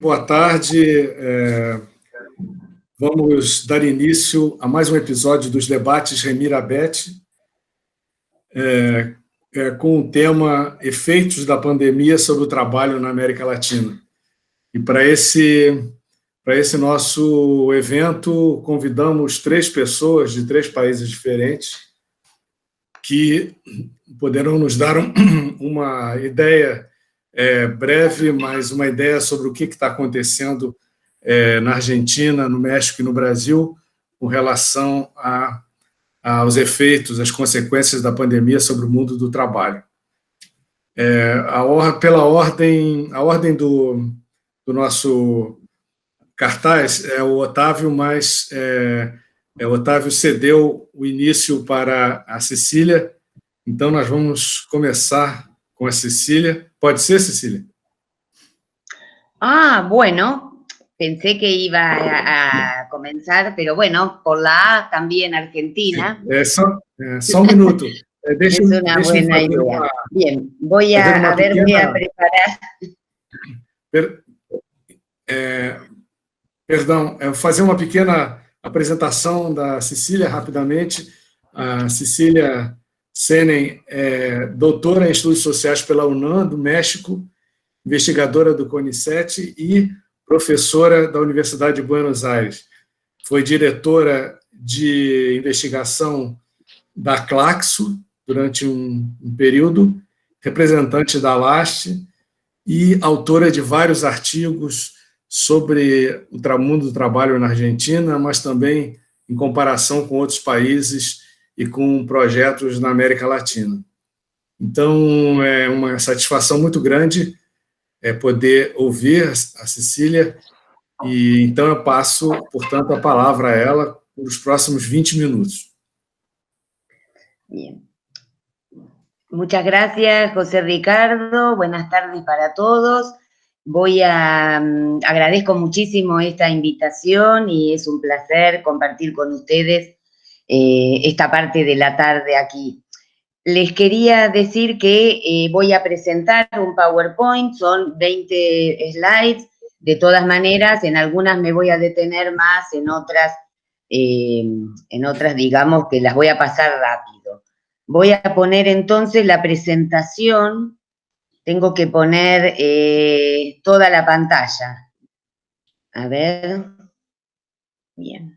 Boa tarde. Vamos dar início a mais um episódio dos debates Remira-Bet, com o tema Efeitos da Pandemia sobre o Trabalho na América Latina. E para esse nosso evento, convidamos 3 pessoas de 3 países diferentes que poderão nos dar uma ideia breve, mas uma ideia sobre o que está acontecendo na Argentina, no México e no Brasil, com relação aos efeitos, às consequências da pandemia sobre o mundo do trabalho. A ordem do nosso cartaz é o Otávio, mas o Otávio cedeu o início para a Cecília, então nós vamos começar com a Cecília. Pode ser, Cecília? Bueno, pensé que iba a comenzar, pero bueno, por la A también Argentina. Só um minuto. Es una buena idea. Bien, voy a preparar. Fazer uma pequena apresentação da Cecília, rapidamente. A Cecília Senen é doutora em Estudos Sociais pela UNAM, do México, investigadora do CONICET e professora da Universidade de Buenos Aires. Foi diretora de investigação da Claxo durante um período, representante da LAST e autora de vários artigos sobre o mundo do trabalho na Argentina, mas também em comparação com outros países e com projetos na América Latina. Então, é uma satisfação muito grande poder ouvir a Cecília, e então eu passo, portanto, a palavra a ela por os próximos 20 minutos. Bien. Muchas gracias, José Ricardo. Buenas tardes para todos. Agradezco muchísimo esta invitación y es un placer compartir con ustedes esta parte de la tarde aquí. Les quería decir que voy a presentar un PowerPoint, son 20 slides. De todas maneras, en algunas me voy a detener más, en otras digamos que las voy a pasar rápido. Voy a poner entonces la presentación. Tengo que poner toda la pantalla. A ver. Bien.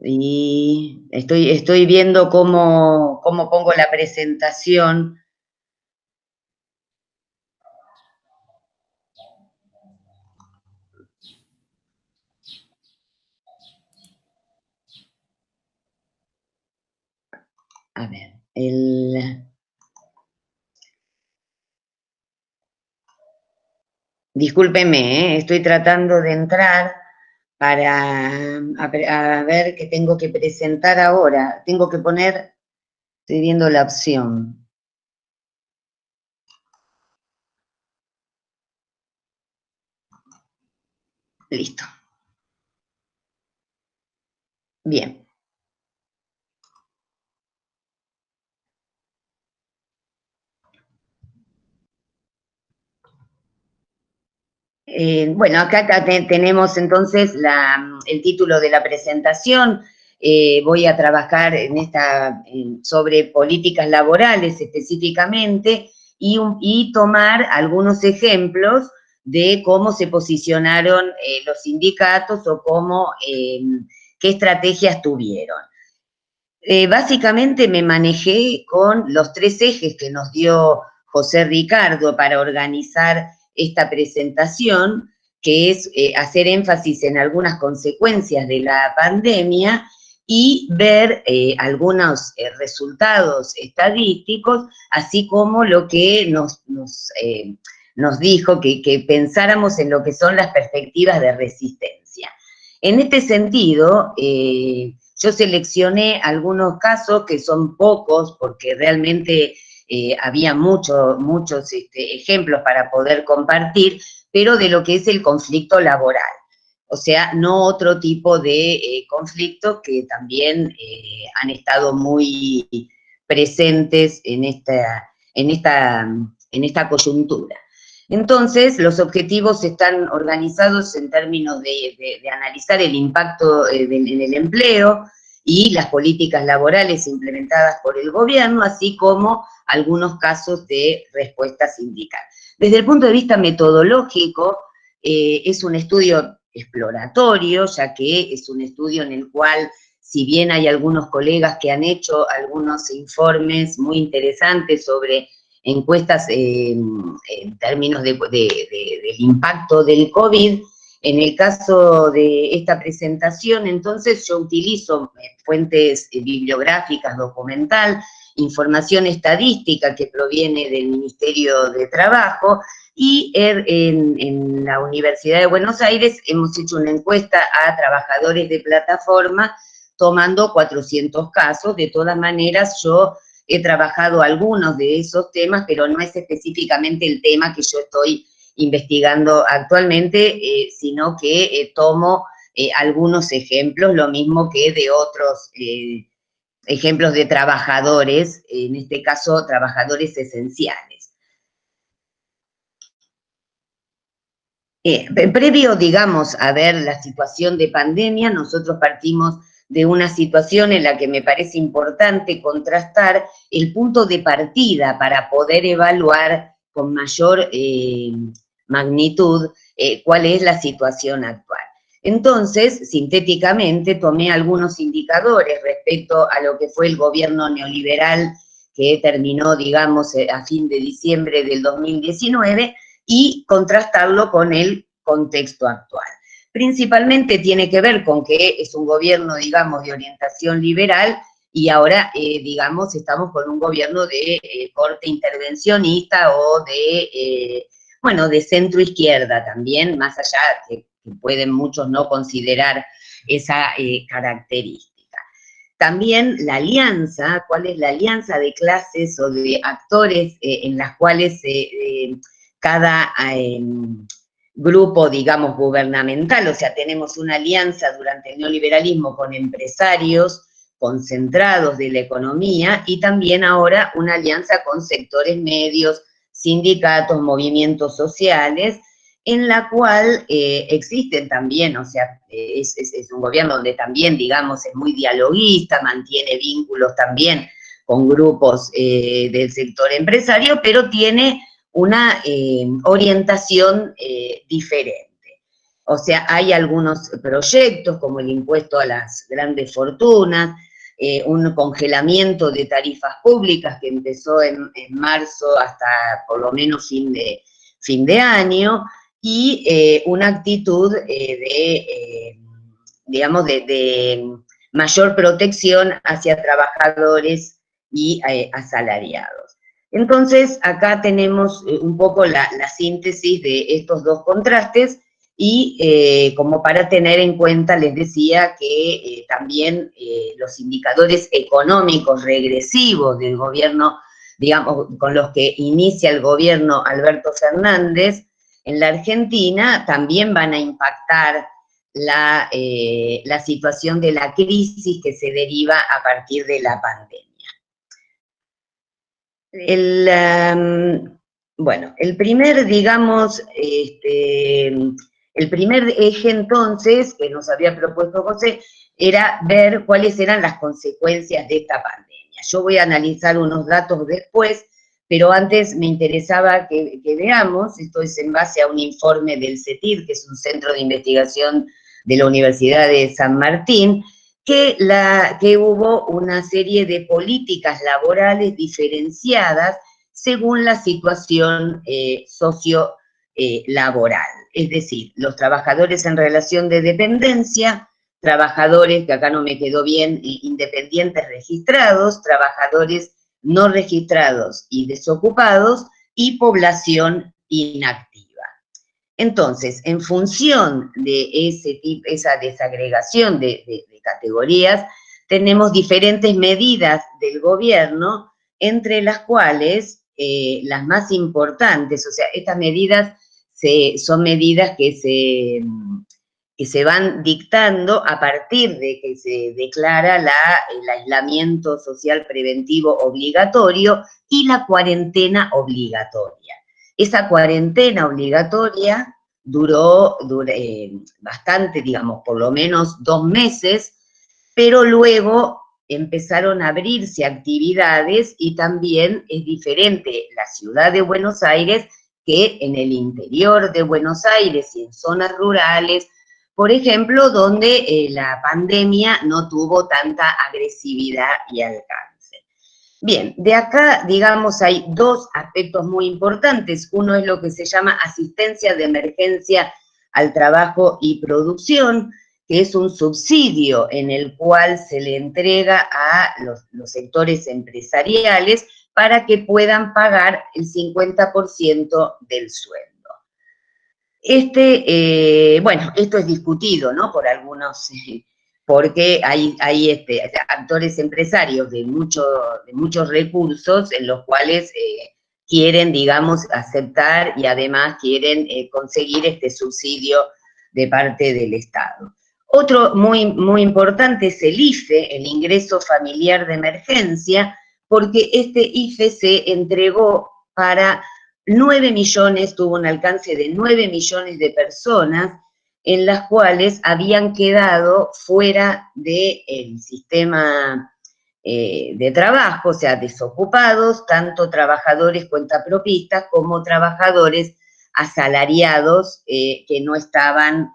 Y estoy viendo cómo pongo la presentación. A ver, discúlpeme, estoy tratando de entrar a ver qué tengo que presentar ahora. Tengo que poner, estoy viendo la opción. Listo. Bien. Bueno, acá tenemos entonces el título de la presentación. Voy a trabajar sobre políticas laborales específicamente y tomar algunos ejemplos de cómo se posicionaron los sindicatos o qué estrategias tuvieron. Básicamente me manejé con los 3 ejes que nos dio José Ricardo para organizar esta presentación, que es hacer énfasis en algunas consecuencias de la pandemia y ver algunos resultados estadísticos, así como lo que nos dijo que pensáramos en lo que son las perspectivas de resistencia. En este sentido, yo seleccioné algunos casos que son pocos, porque realmente había muchos ejemplos para poder compartir, pero de lo que es el conflicto laboral. O sea, no otro tipo de conflictos que también han estado muy presentes en esta coyuntura. Entonces, los objetivos están organizados en términos de analizar el impacto en el empleo y las políticas laborales implementadas por el gobierno, así como algunos casos de respuesta sindical. Desde el punto de vista metodológico, es un estudio exploratorio, ya que es un estudio en el cual, si bien hay algunos colegas que han hecho algunos informes muy interesantes sobre encuestas en términos del impacto del COVID, en el caso de esta presentación, entonces yo utilizo fuentes bibliográficas, documental, información estadística que proviene del Ministerio de Trabajo, y en la Universidad de Buenos Aires hemos hecho una encuesta a trabajadores de plataforma tomando 400 casos. De todas maneras, yo he trabajado algunos de esos temas, pero no es específicamente el tema que yo estoy investigando actualmente, sino que tomo algunos ejemplos, lo mismo que de otros ejemplos de trabajadores, en este caso trabajadores esenciales. Previo, digamos, a ver la situación de pandemia, nosotros partimos de una situación en la que me parece importante contrastar el punto de partida para poder evaluar con mayor magnitud cuál es la situación actual. Entonces, sintéticamente, tomé algunos indicadores respecto a lo que fue el gobierno neoliberal que terminó, digamos, a fin de diciembre del 2019, y contrastarlo con el contexto actual. Principalmente tiene que ver con que es un gobierno, digamos, de orientación liberal, y ahora, digamos, estamos con un gobierno de corte intervencionista o de, bueno, de centro-izquierda también, más allá que pueden muchos no considerar esa característica. También la alianza, ¿cuál es la alianza de clases o de actores en las cuales cada grupo, digamos, gubernamental? O sea, tenemos una alianza durante el neoliberalismo con empresarios concentrados de la economía, y también ahora una alianza con sectores medios, sindicatos, movimientos sociales, en la cual existen también, o sea, es un gobierno donde también, digamos, es muy dialoguista, mantiene vínculos también con grupos del sector empresario, pero tiene una orientación diferente. O sea, hay algunos proyectos, como el impuesto a las grandes fortunas, un congelamiento de tarifas públicas que empezó en marzo hasta por lo menos fin de año, y una actitud digamos, de mayor protección hacia trabajadores y asalariados. Entonces, acá tenemos un poco la síntesis de estos dos contrastes, y como para tener en cuenta, les decía que también los indicadores económicos regresivos del gobierno, digamos, con los que inicia el gobierno Alberto Fernández en la Argentina, también van a impactar la situación de la crisis que se deriva a partir de la pandemia. Bueno, el primer, digamos, el primer eje entonces que nos había propuesto José era ver cuáles eran las consecuencias de esta pandemia. Yo voy a analizar unos datos después, pero antes me interesaba que veamos, esto es en base a un informe del CETIR, que es un centro de investigación de la Universidad de San Martín, que hubo una serie de políticas laborales diferenciadas según la situación sociolaboral. Es decir, los trabajadores en relación de dependencia, trabajadores, que acá no me quedó bien, independientes registrados, trabajadores no registrados y desocupados, y población inactiva. Entonces, en función de esa desagregación de categorías, tenemos diferentes medidas del gobierno, entre las cuales las más importantes, o sea, estas medidas son medidas que se van dictando a partir de que se declara el aislamiento social preventivo obligatorio y la cuarentena obligatoria. Esa cuarentena obligatoria duró bastante, digamos, por lo menos 2 meses, pero luego empezaron a abrirse actividades y también es diferente la ciudad de Buenos Aires que en el interior de Buenos Aires y en zonas rurales, por ejemplo, donde la pandemia no tuvo tanta agresividad y alcance. Bien, de acá, digamos, hay dos aspectos muy importantes. Uno es lo que se llama asistencia de emergencia al trabajo y producción, que es un subsidio en el cual se le entrega a los sectores empresariales para que puedan pagar el 50% del sueldo. Bueno, esto es discutido, ¿no? Por algunos, porque hay actores empresarios de muchos recursos en los cuales quieren, digamos, aceptar y además quieren conseguir este subsidio de parte del Estado. Otro muy importante es el IFE, el Ingreso Familiar de Emergencia, porque este IFE se entregó para 9 millones, tuvo un alcance de 9 millones de personas en las cuales habían quedado fuera del sistema de trabajo, o sea, desocupados, tanto trabajadores cuentapropistas como trabajadores asalariados que no estaban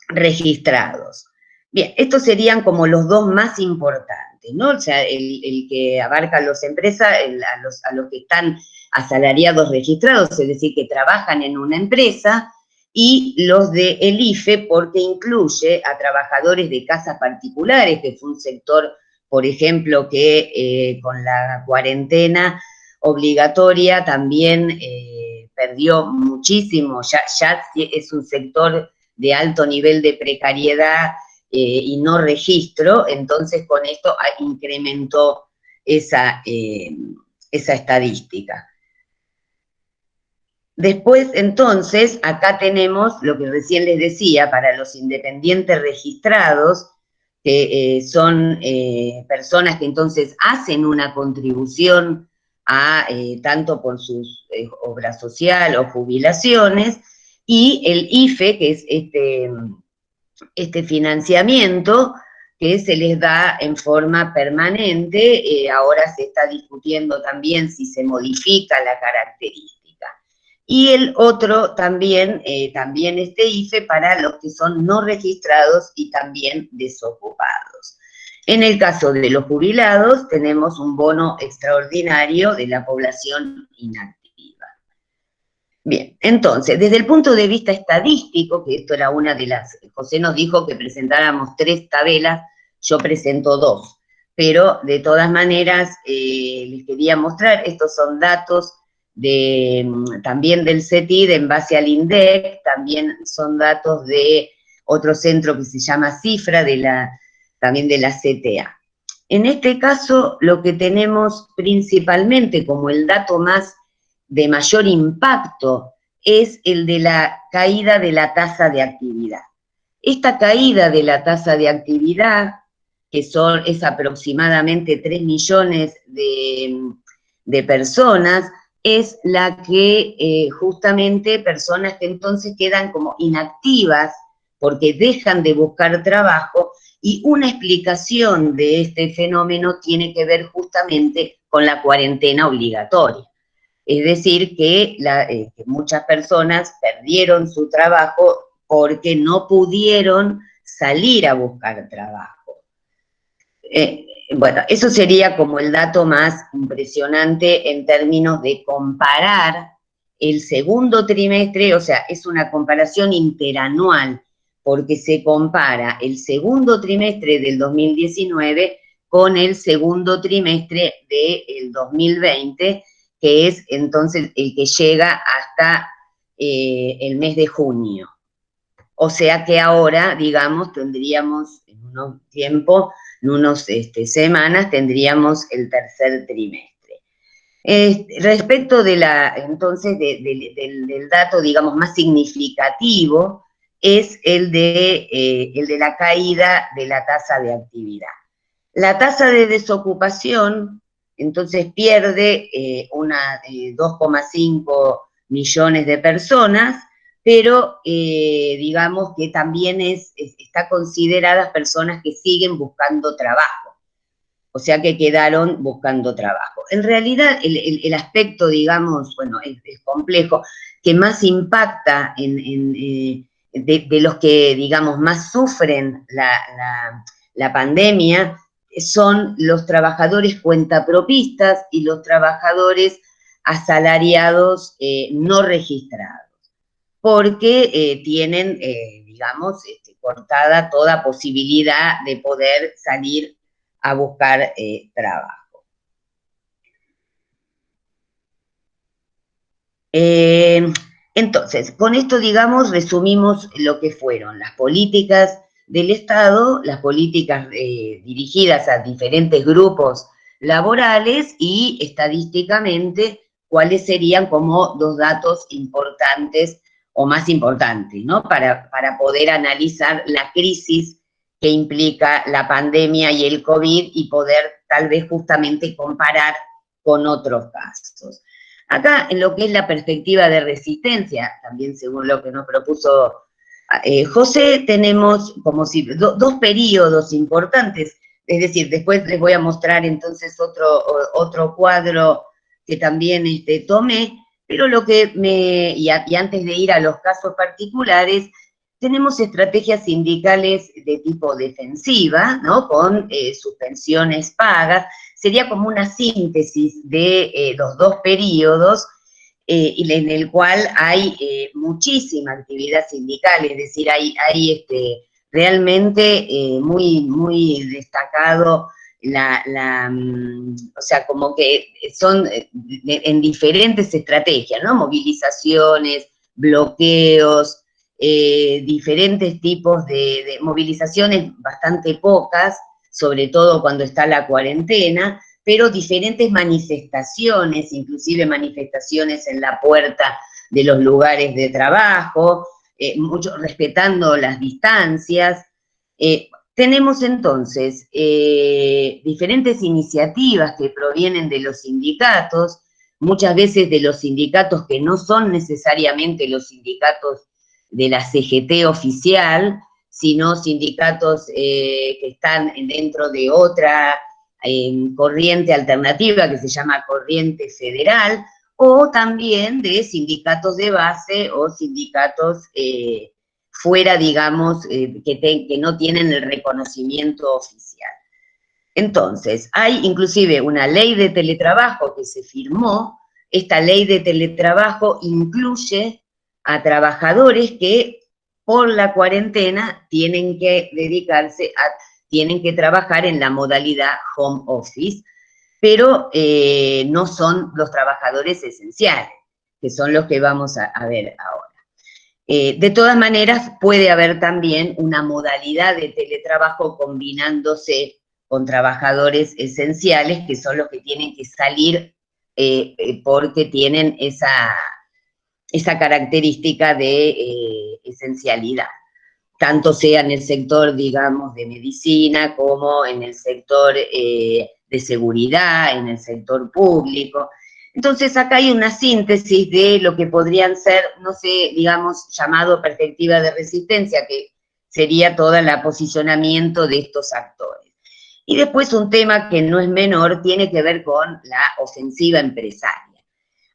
registrados. Bien, estos serían como los dos más importantes, ¿no? O sea, el que abarca a los empresas, a los que están asalariados registrados, es decir, que trabajan en una empresa, y los de el IFE, porque incluye a trabajadores de casas particulares, que fue un sector, por ejemplo, que con la cuarentena obligatoria también perdió muchísimo, ya es un sector de alto nivel de precariedad y no registro, entonces con esto incrementó esa estadística. Después, entonces, acá tenemos lo que recién les decía, para los independientes registrados, que son personas que entonces hacen una contribución tanto por sus obra social o jubilaciones, y el IFE, que es este financiamiento que se les da en forma permanente, ahora se está discutiendo también si se modifica la característica. Y el otro también este IFE para los que son no registrados y también desocupados. En el caso de los jubilados, tenemos un bono extraordinario de la población inactiva. Bien, entonces, desde el punto de vista estadístico, que esto era una de las, José nos dijo que presentáramos 3 tabelas, yo presento 2, pero de todas maneras les quería mostrar, estos son datos también del CETID en base al INDEC, también son datos de otro centro que se llama Cifra, también de la CTA. En este caso, lo que tenemos principalmente como el dato de mayor impacto es el de la caída de la tasa de actividad. Esta caída de la tasa de actividad, que es aproximadamente 3 millones de personas, es la que justamente personas que entonces quedan como inactivas porque dejan de buscar trabajo, y una explicación de este fenómeno tiene que ver justamente con la cuarentena obligatoria. Es decir, que muchas personas perdieron su trabajo porque no pudieron salir a buscar trabajo. Bueno, eso sería como el dato más impresionante en términos de comparar el segundo trimestre, o sea, es una comparación interanual, porque se compara el segundo trimestre del 2019 con el segundo trimestre del 2020, que es entonces el que llega hasta el mes de junio. O sea que ahora, digamos, tendríamos en unos tiempo, en unas semanas, tendríamos el tercer trimestre. Respecto de entonces, del dato, digamos, más significativo, es el de la caída de la tasa de actividad. La tasa de desocupación entonces pierde 2,5 millones de personas, pero digamos que también está consideradas personas que siguen buscando trabajo, o sea que quedaron buscando trabajo. En realidad el aspecto, digamos, bueno, es complejo, que más impacta de los que, digamos, más sufren la pandemia, son los trabajadores cuentapropistas y los trabajadores asalariados no registrados, porque tienen, digamos, cortada toda posibilidad de poder salir a buscar trabajo. Entonces, con esto, digamos, resumimos lo que fueron las políticas del Estado, las políticas dirigidas a diferentes grupos laborales y estadísticamente cuáles serían como dos datos importantes o más importantes, ¿no? Para poder analizar la crisis que implica la pandemia y el COVID y poder tal vez justamente comparar con otros casos. Acá, en lo que es la perspectiva de resistencia, también según lo que nos propuso José, tenemos como si dos periodos importantes, es decir, después les voy a mostrar entonces otro cuadro que también tomé, pero lo que y antes de ir a los casos particulares, tenemos estrategias sindicales de tipo defensiva, ¿no? Con suspensiones pagas. Sería como una síntesis de los dos periodos, y en el cual hay muchísima actividad sindical, es decir, hay realmente muy, muy destacado o sea, como que son en diferentes estrategias, ¿no? Movilizaciones, bloqueos, diferentes tipos de movilizaciones, bastante pocas, sobre todo cuando está la cuarentena, pero diferentes manifestaciones, inclusive manifestaciones en la puerta de los lugares de trabajo, mucho respetando las distancias. Tenemos entonces diferentes iniciativas que provienen de los sindicatos, muchas veces de los sindicatos que no son necesariamente los sindicatos de la CGT oficial, sino sindicatos que están dentro de otra corriente alternativa que se llama Corriente Federal, o también de sindicatos de base o sindicatos fuera, digamos, que no tienen el reconocimiento oficial. Entonces, hay inclusive una ley de teletrabajo que se firmó. Esta ley de teletrabajo incluye a trabajadores que por la cuarentena tienen que tienen que trabajar en la modalidad home office, pero no son los trabajadores esenciales, que son los que vamos a ver ahora. De todas maneras, puede haber también una modalidad de teletrabajo combinándose con trabajadores esenciales, que son los que tienen que salir porque tienen esa característica de esencialidad, tanto sea en el sector, digamos, de medicina, como en el sector de seguridad, en el sector público. Entonces, acá hay una síntesis de lo que podrían ser, no sé, digamos, llamado perspectiva de resistencia, que sería todo el posicionamiento de estos actores. Y después un tema que no es menor, tiene que ver con la ofensiva empresaria.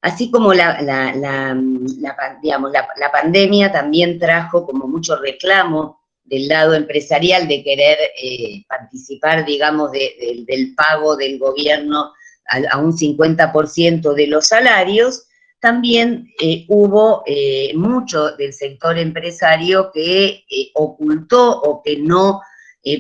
Así como digamos, la pandemia también trajo como mucho reclamo del lado empresarial de querer participar, digamos, del pago del gobierno a un 50% de los salarios, también hubo mucho del sector empresario que ocultó o que no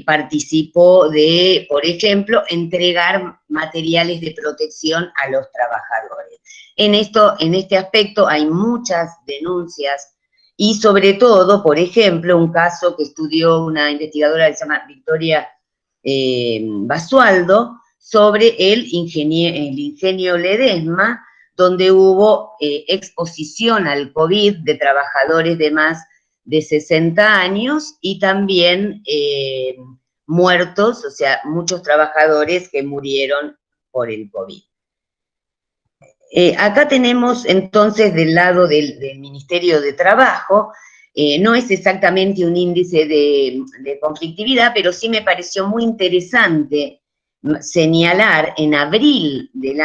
participó de, por ejemplo, entregar materiales de protección a los trabajadores. En este aspecto hay muchas denuncias y sobre todo, por ejemplo, un caso que estudió una investigadora que se llama Victoria Basualdo, sobre el ingenio Ledesma, donde hubo exposición al COVID de trabajadores de más de 60 años y también muertos, o sea, muchos trabajadores que murieron por el COVID. Acá tenemos entonces del lado del Ministerio de Trabajo, no es exactamente un índice de conflictividad, pero sí me pareció muy interesante señalar en abril del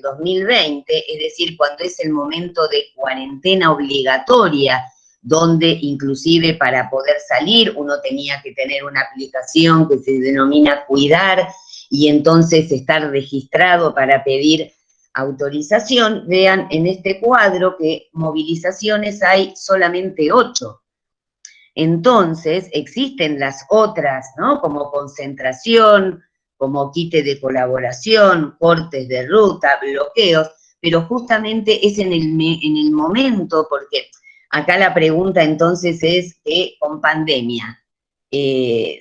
2020, es decir, cuando es el momento de cuarentena obligatoria, donde inclusive para poder salir uno tenía que tener una aplicación que se denomina Cuidar, y entonces estar registrado para pedir autorización. Vean en este cuadro que movilizaciones hay solamente 8. Entonces existen las otras, ¿no? Como concentración, como quite de colaboración, cortes de ruta, bloqueos, pero justamente es en el momento, porque acá la pregunta entonces es que con pandemia, uno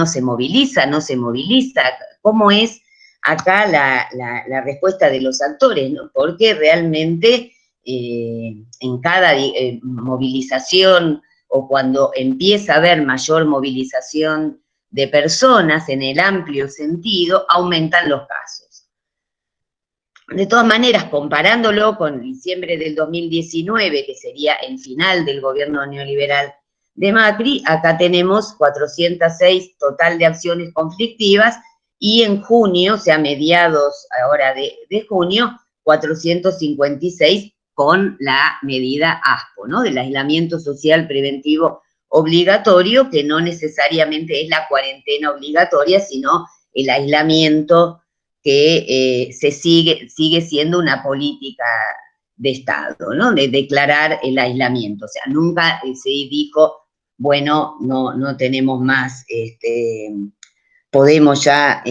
se moviliza, no se moviliza, ¿cómo es acá la respuesta de los actores, ¿no? Porque realmente en cada movilización o cuando empieza a haber mayor movilización de personas en el amplio sentido, aumentan los casos. De todas maneras, comparándolo con diciembre del 2019, que sería el final del gobierno neoliberal de Macri, acá tenemos 406 total de acciones conflictivas, y en junio, o sea, mediados ahora de junio, 456 con la medida ASPO, ¿no? Del aislamiento social preventivo obligatorio, que no necesariamente es la cuarentena obligatoria, sino el aislamiento que sigue siendo una política de Estado, ¿no? De declarar el aislamiento. O sea, nunca se dijo, bueno, no tenemos más, podemos ya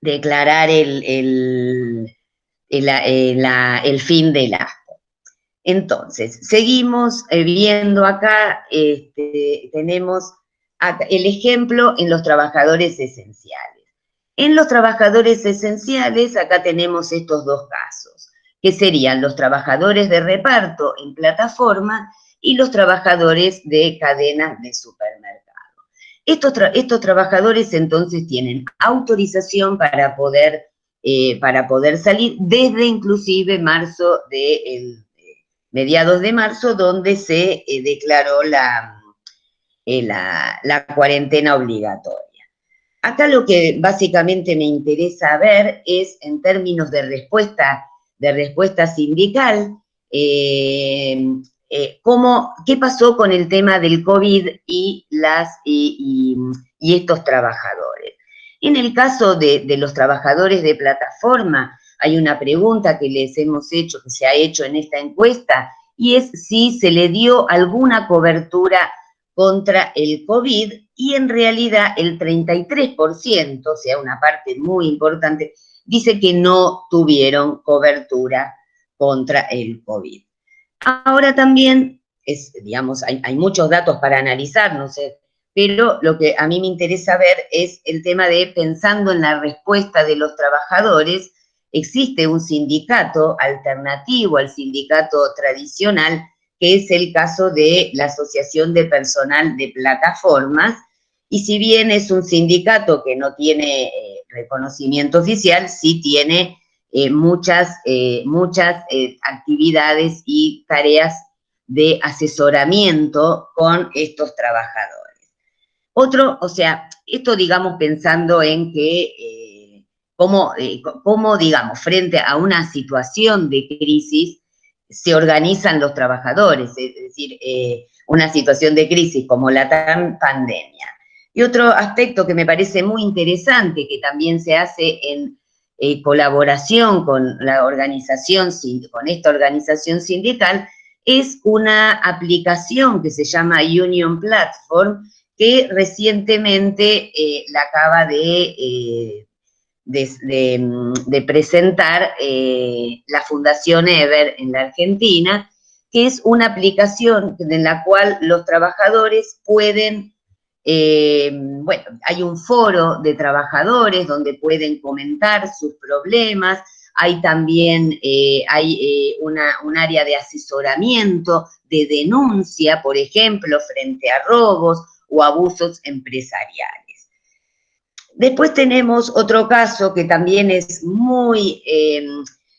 declarar el fin del ASPO. Entonces, seguimos viendo acá, tenemos acá el ejemplo en los trabajadores esenciales. En los trabajadores esenciales, acá tenemos estos dos casos, que serían los trabajadores de reparto en plataforma y los trabajadores de cadenas de supermercado. Estos trabajadores entonces tienen autorización para poder salir desde inclusive mediados de marzo, donde se declaró la cuarentena obligatoria. Acá lo que básicamente me interesa ver es, en términos de respuesta sindical, qué pasó con el tema del COVID y estos trabajadores. En el caso de los trabajadores de plataforma, hay una pregunta que les hemos hecho, que se ha hecho en esta encuesta, y es si se le dio alguna cobertura contra el COVID, y en realidad el 33%, o sea, una parte muy importante, dice que no tuvieron cobertura contra el COVID. Ahora también, digamos, hay muchos datos para analizar, no sé, pero lo que a mí me interesa ver es el tema de, pensando en la respuesta de los trabajadores, existe un sindicato alternativo al sindicato tradicional, que es el caso de la Asociación de Personal de Plataformas, y si bien es un sindicato que no tiene reconocimiento oficial, sí tiene muchas actividades y tareas de asesoramiento con estos trabajadores. O sea, esto digamos pensando en que cómo digamos, frente a una situación de crisis, se organizan los trabajadores, es decir, una situación de crisis como la pandemia. Y otro aspecto que me parece muy interesante, que también se hace en colaboración con esta organización sindical, es una aplicación que se llama Union Platform, que recientemente la acaba de presentar la Fundación Ever en la Argentina, que es una aplicación en la cual los trabajadores pueden, bueno, hay un foro de trabajadores donde pueden comentar sus problemas, hay también un área de asesoramiento, de denuncia, por ejemplo, frente a robos o abusos empresariales. Después tenemos otro caso que también es muy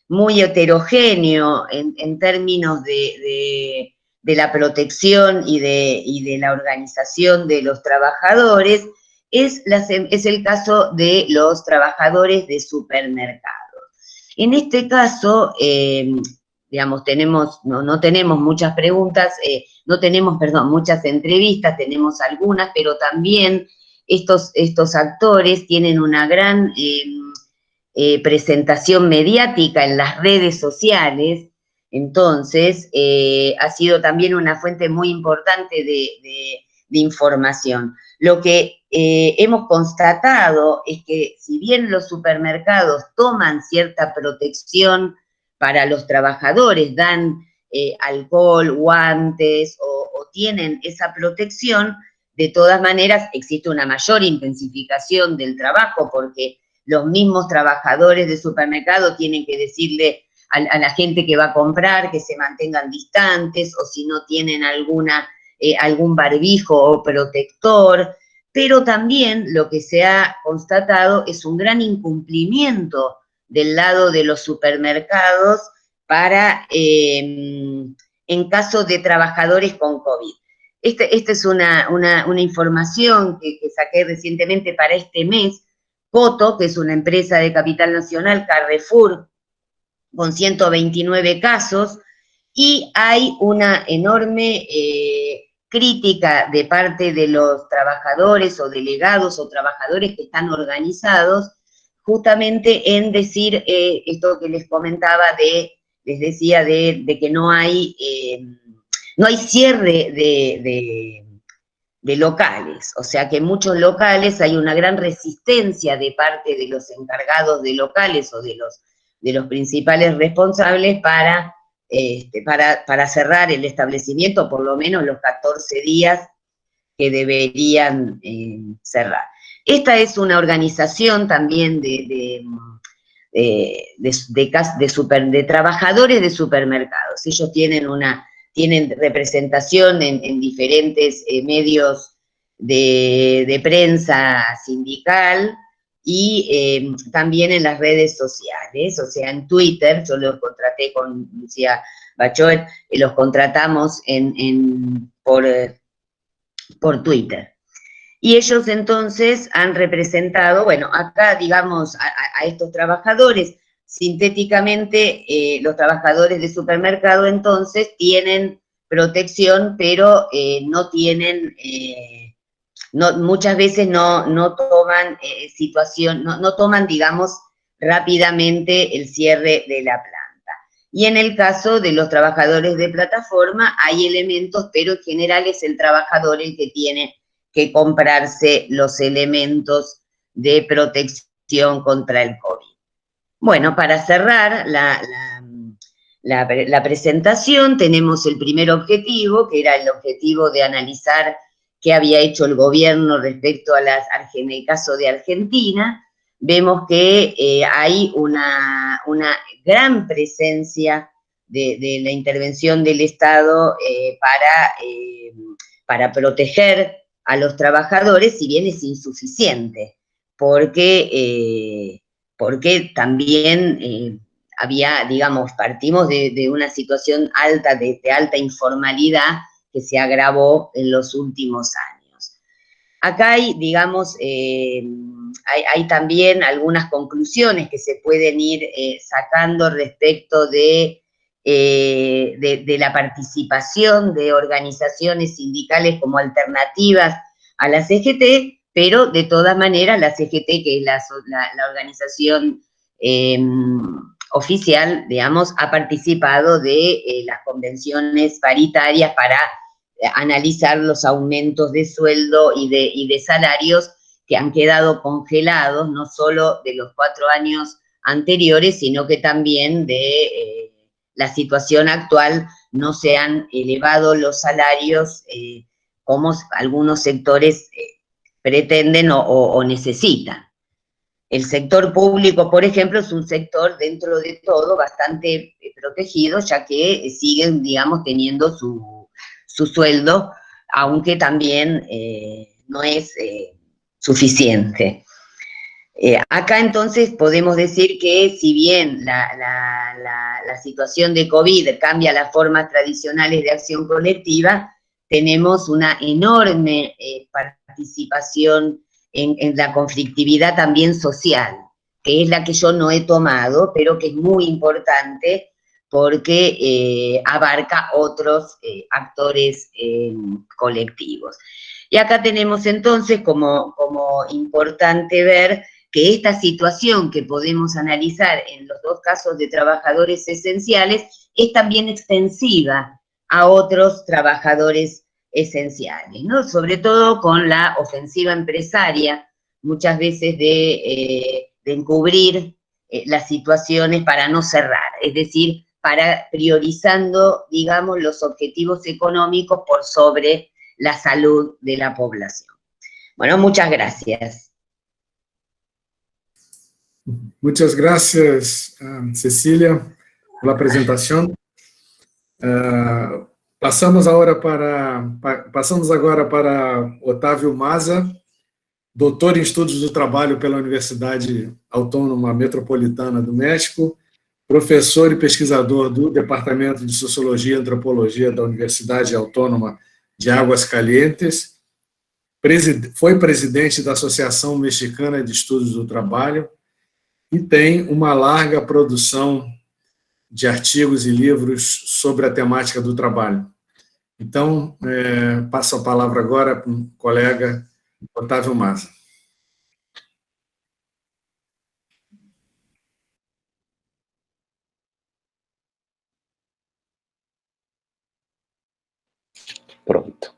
heterogéneo en términos de la protección y de la organización de los trabajadores, es el caso de los trabajadores de supermercados. En este caso, digamos, no tenemos muchas preguntas, no tenemos, perdón, muchas entrevistas, tenemos algunas, pero también estos actores tienen una gran presentación mediática en las redes sociales. Entonces, ha sido también una fuente muy importante de información. Lo que hemos constatado es que si bien los supermercados toman cierta protección para los trabajadores, dan alcohol, guantes o tienen esa protección, de todas maneras existe una mayor intensificación del trabajo porque los mismos trabajadores de supermercado tienen que decirle a la gente que va a comprar que se mantengan distantes o si no tienen algún barbijo o protector, pero también lo que se ha constatado es un gran incumplimiento del lado de los supermercados para, en caso de trabajadores con COVID. Esta es una información que saqué recientemente para este mes. Coto, que es una empresa de capital nacional, Carrefour, con 129 casos, y hay una enorme crítica de parte de los trabajadores o delegados o trabajadores que están organizados, justamente en decir esto que les comentaba, les decía de que no hay cierre de locales, o sea que en muchos locales hay una gran resistencia de parte de los encargados de locales o de los principales responsables para cerrar el establecimiento por lo menos los 14 días que deberían cerrar. Esta es una organización también de trabajadores de supermercados. Ellos tienen representación en diferentes medios de prensa sindical y también en las redes sociales, o sea, en Twitter. Yo los contraté con Lucía Bachoet, los contratamos por Twitter. Y ellos entonces han representado, bueno, acá digamos a estos trabajadores, sintéticamente los trabajadores de supermercado entonces tienen protección, pero no tienen, muchas veces no toman no toman, digamos, rápidamente el cierre de la planta. Y en el caso de los trabajadores de plataforma hay elementos, pero en general es el trabajador el que tiene que comprarse los elementos de protección contra el COVID. Bueno, para cerrar la presentación, tenemos el primer objetivo, que era el objetivo de analizar qué había hecho el gobierno respecto en el caso de Argentina. Vemos que hay una gran presencia de la intervención del Estado para proteger a los trabajadores, si bien es insuficiente, porque también había, digamos, partimos de una situación de alta informalidad que se agravó en los últimos años. Acá hay, digamos, hay también algunas conclusiones que se pueden ir sacando respecto de la participación de organizaciones sindicales como alternativas a la CGT, pero de todas maneras la CGT, que es la organización oficial, digamos, ha participado de las convenciones paritarias para analizar los aumentos de sueldo y de salarios que han quedado congelados, no solo de los 4 años anteriores, sino que también de la situación actual. No se han elevado los salarios como algunos sectores pretenden o necesitan. El sector público, por ejemplo, es un sector dentro de todo bastante protegido, ya que siguen, digamos, teniendo su sueldo, aunque también no es suficiente. Acá entonces podemos decir que si bien la situación de COVID cambia las formas tradicionales de acción colectiva, tenemos una enorme participación en la conflictividad también social, que es la que yo no he tomado, pero que es muy importante porque abarca otros actores colectivos. Y acá tenemos entonces como importante ver que esta situación que podemos analizar en los dos casos de trabajadores esenciales es también extensiva a otros trabajadores esenciales, ¿no? Sobre todo con la ofensiva empresaria, muchas veces de encubrir las situaciones para no cerrar, es decir, para priorizando, digamos, los objetivos económicos por sobre la salud de la población. Bueno, muchas gracias. Muchas gracias, Cecilia, por la presentación. Passamos agora para Otávio Maza, doutor em Estudos do Trabalho pela Universidade Autônoma Metropolitana do México, professor e pesquisador do Departamento de Sociologia e Antropologia da Universidade Autônoma de Águas Calientes, foi presidente da Associação Mexicana de Estudos do Trabalho e tem uma larga produção de artigos e livros sobre a temática do trabalho. Então, passo a palavra agora para o colega Otávio Maza. Pronto.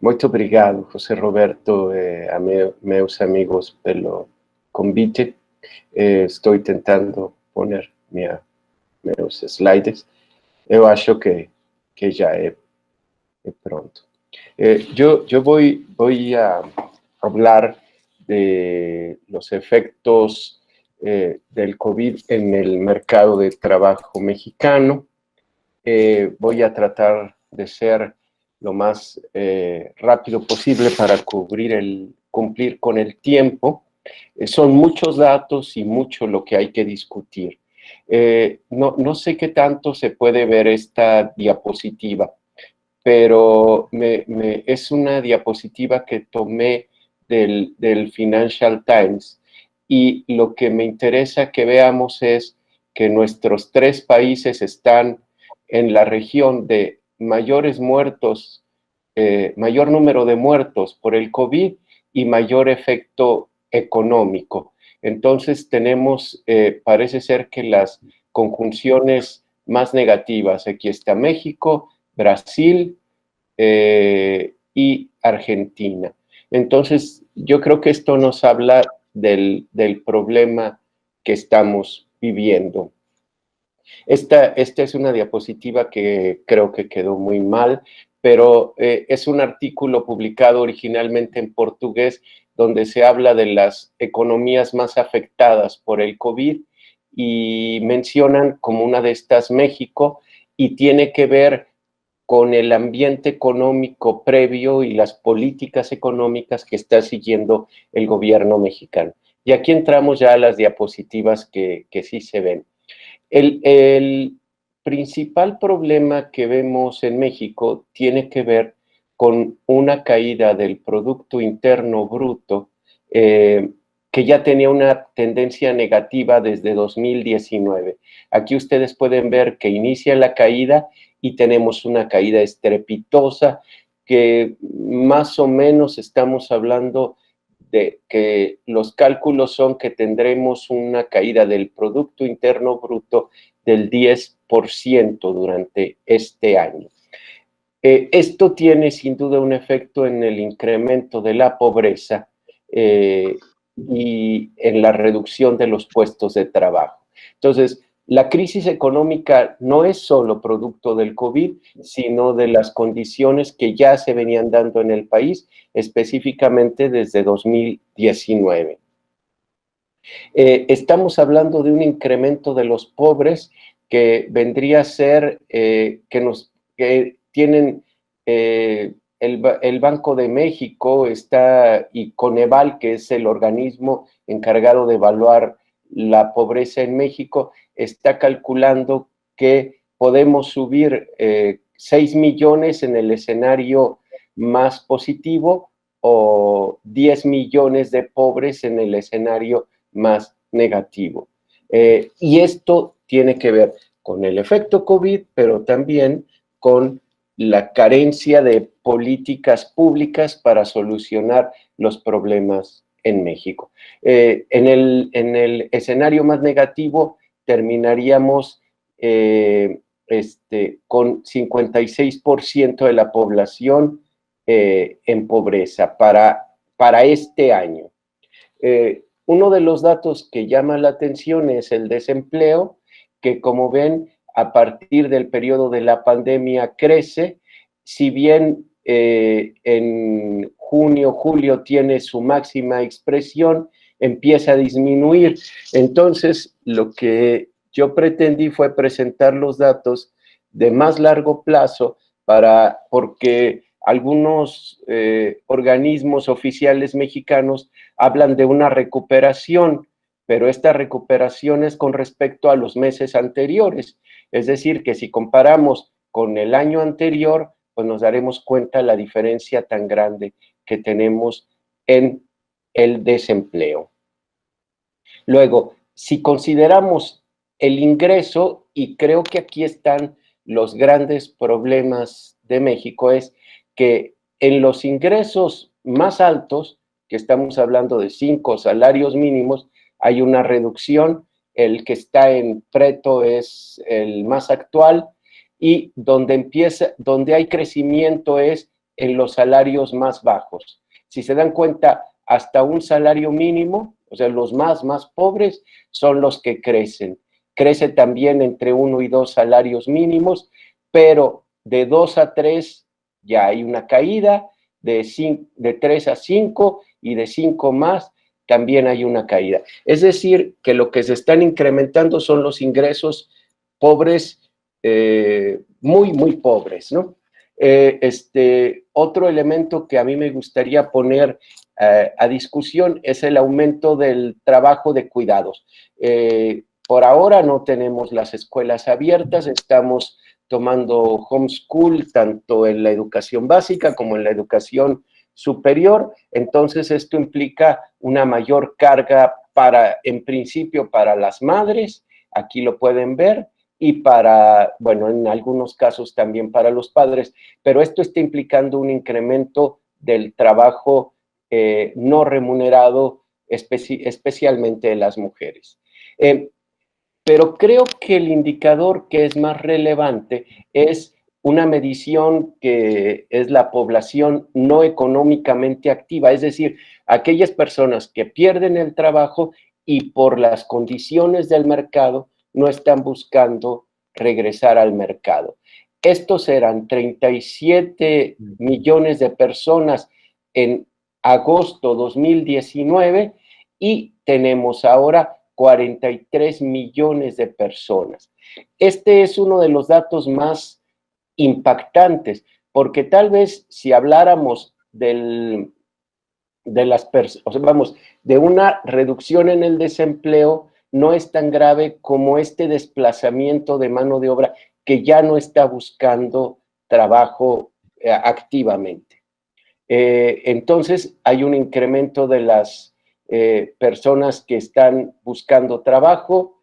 Muito obrigado, José Roberto, a meus amigos pelo convite. Estou tentando poner meus slides. Eu acho que já é pronto. Yo voy a hablar de los efectos del COVID en el mercado de trabajo mexicano. Voy a tratar de ser lo más rápido posible para cumplir con el tiempo. Son muchos datos y mucho lo que hay que discutir. No sé qué tanto se puede ver esta diapositiva, pero es una diapositiva que tomé del Financial Times, y lo que me interesa que veamos es que nuestros 3 países están en la región de mayores muertos, mayor número de muertos por el COVID y mayor efecto económico. Entonces tenemos, parece ser que las conjunciones más negativas, aquí está México, Brasil y Argentina. Entonces, yo creo que esto nos habla del problema que estamos viviendo. Esta es una diapositiva que creo que quedó muy mal, pero es un artículo publicado originalmente en portugués donde se habla de las economías más afectadas por el COVID y mencionan como una de estas México, y tiene que ver con el ambiente económico previo y las políticas económicas que está siguiendo el gobierno mexicano. Y aquí entramos ya a las diapositivas que sí se ven. El principal problema que vemos en México tiene que ver con una caída del Producto Interno Bruto que ya tenía una tendencia negativa desde 2019. Aquí ustedes pueden ver que inicia la caída y tenemos una caída estrepitosa que más o menos estamos hablando de que los cálculos son que tendremos una caída del Producto Interno Bruto del 10% durante este año. Esto tiene sin duda un efecto en el incremento de la pobreza y en la reducción de los puestos de trabajo. Entonces, la crisis económica no es solo producto del COVID, sino de las condiciones que ya se venían dando en el país, específicamente desde 2019. Estamos hablando de un incremento de los pobres que vendría a ser que tienen el Banco de México está, y Coneval, que es el organismo encargado de evaluar la pobreza en México, está calculando que podemos subir 6 millones en el escenario más positivo o 10 millones de pobres en el escenario más negativo. Y esto tiene que ver con el efecto COVID, pero también con la carencia de políticas públicas para solucionar los problemas en México. En el escenario más negativo terminaríamos con 56% de la población en pobreza para este año. Uno de los datos que llama la atención es el desempleo, que como ven, a partir del periodo de la pandemia crece, si bien en junio, julio tiene su máxima expresión, empieza a disminuir. Entonces, lo que yo pretendí fue presentar los datos de más largo plazo porque algunos organismos oficiales mexicanos hablan de una recuperación, pero esta recuperación es con respecto a los meses anteriores. Es decir, que si comparamos con el año anterior, pues nos daremos cuenta de la diferencia tan grande que tenemos en el desempleo. Luego, si consideramos el ingreso, y creo que aquí están los grandes problemas de México, es que en los ingresos más altos, que estamos hablando de 5 salarios mínimos, hay una reducción. El que está en preto es el más actual, y donde hay crecimiento es en los salarios más bajos. Si se dan cuenta, hasta un salario mínimo, o sea, los más pobres son los que crecen. Crece también entre 1 y 2 salarios mínimos, pero de 2 a 3 ya hay una caída, de 3 a 5 y de 5 más también hay una caída. Es decir, que lo que se están incrementando son los ingresos pobres, muy pobres, ¿no? Otro elemento que a mí me gustaría poner a discusión es el aumento del trabajo de cuidados. Por ahora no tenemos las escuelas abiertas, estamos tomando homeschool tanto en la educación básica como en la educación superior. Entonces esto implica una mayor carga en principio para las madres, aquí lo pueden ver, y en algunos casos también para los padres, pero esto está implicando un incremento del trabajo no remunerado, especialmente de las mujeres. Pero creo que el indicador que es más relevante es una medición que es la población no económicamente activa, es decir, aquellas personas que pierden el trabajo y por las condiciones del mercado no están buscando regresar al mercado. Estos eran 37 millones de personas en agosto 2019 y tenemos ahora 43 millones de personas. Este es uno de los datos más impactantes, porque tal vez si habláramos de una reducción en el desempleo, no es tan grave como este desplazamiento de mano de obra que ya no está buscando trabajo activamente. Entonces, hay un incremento de las personas que están buscando trabajo,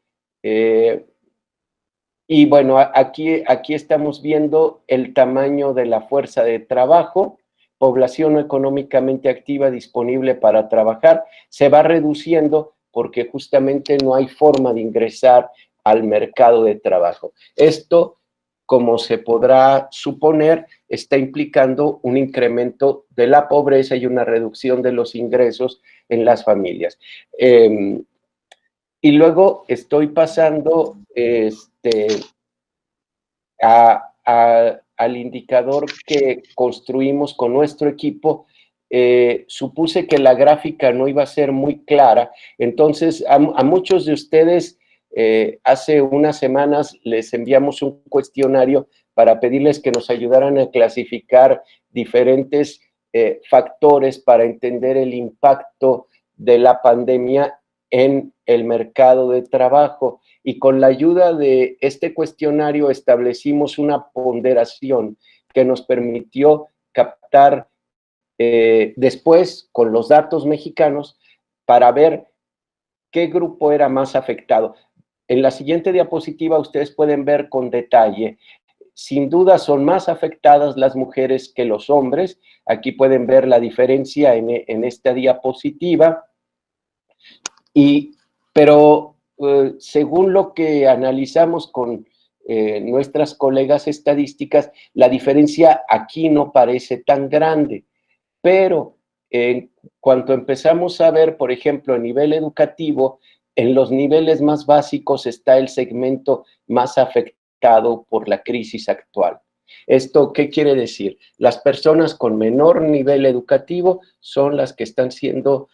y bueno, aquí estamos viendo el tamaño de la fuerza de trabajo, población no económicamente activa disponible para trabajar, se va reduciendo porque justamente no hay forma de ingresar al mercado de trabajo. Esto, como se podrá suponer, está implicando un incremento de la pobreza y una reducción de los ingresos en las familias. Y luego estoy pasando al indicador que construimos con nuestro equipo. Supuse que la gráfica no iba a ser muy clara, entonces a muchos de ustedes hace unas semanas les enviamos un cuestionario para pedirles que nos ayudaran a clasificar diferentes factores para entender el impacto de la pandemia en el mercado de trabajo. Y con la ayuda de este cuestionario establecimos una ponderación que nos permitió captar después con los datos mexicanos para ver qué grupo era más afectado. En la siguiente diapositiva ustedes pueden ver con detalle. Sin duda son más afectadas las mujeres que los hombres. Aquí pueden ver la diferencia en esta diapositiva. Pero según lo que analizamos con nuestras colegas estadísticas, la diferencia aquí no parece tan grande. Pero en cuanto empezamos a ver, por ejemplo, a nivel educativo, en los niveles más básicos está el segmento más afectado por la crisis actual. ¿Esto qué quiere decir? Las personas con menor nivel educativo son las que están siendo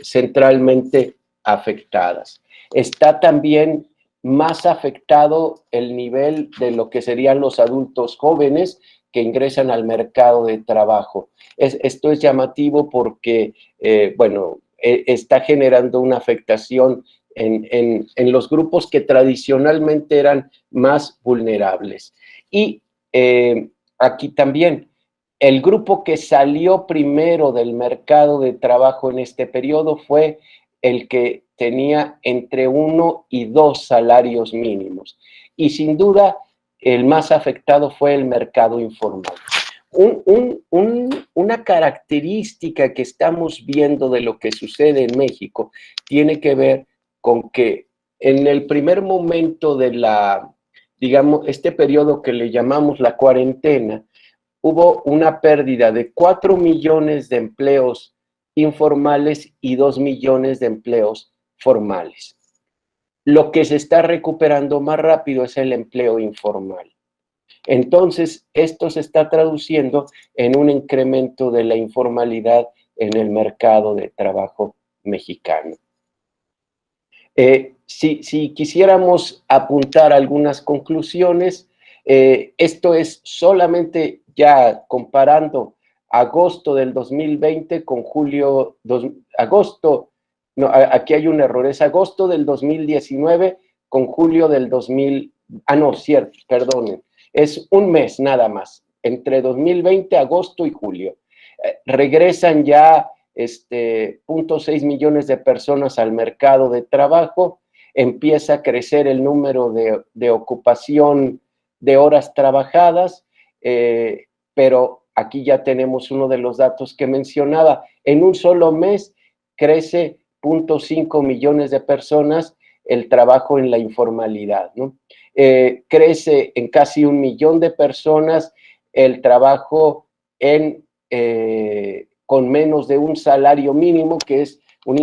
centralmente afectadas. Está también más afectado el nivel de lo que serían los adultos jóvenes que ingresan al mercado de trabajo. Esto es llamativo porque, bueno, está generando una afectación en los grupos que tradicionalmente eran más vulnerables. Y aquí también, el grupo que salió primero del mercado de trabajo en este periodo fue el que tenía entre 1 y 2 salarios mínimos. Y sin duda, el más afectado fue el mercado informal. Una característica que estamos viendo de lo que sucede en México tiene que ver con que en el primer momento de digamos, este periodo que le llamamos la cuarentena, hubo una pérdida de 4 millones de empleos informales y 2 millones de empleos formales. Lo que se está recuperando más rápido es el empleo informal. Entonces, esto se está traduciendo en un incremento de la informalidad en el mercado de trabajo mexicano. Si quisiéramos apuntar algunas conclusiones, esto es solamente ya comparando agosto del 2020 con julio, no, aquí hay un error, es agosto del 2019 con julio del 2000, no, cierto, perdonen, es un mes nada más, entre 2020, agosto y julio. Regresan ya 0.6 millones de personas al mercado de trabajo, empieza a crecer el número de ocupación de horas trabajadas, pero aquí ya tenemos uno de los datos que mencionaba. En un solo mes crece 0.5 millones de personas el trabajo en la informalidad, ¿no? Crece en casi 1 millón de personas el trabajo con menos de un salario mínimo, que es un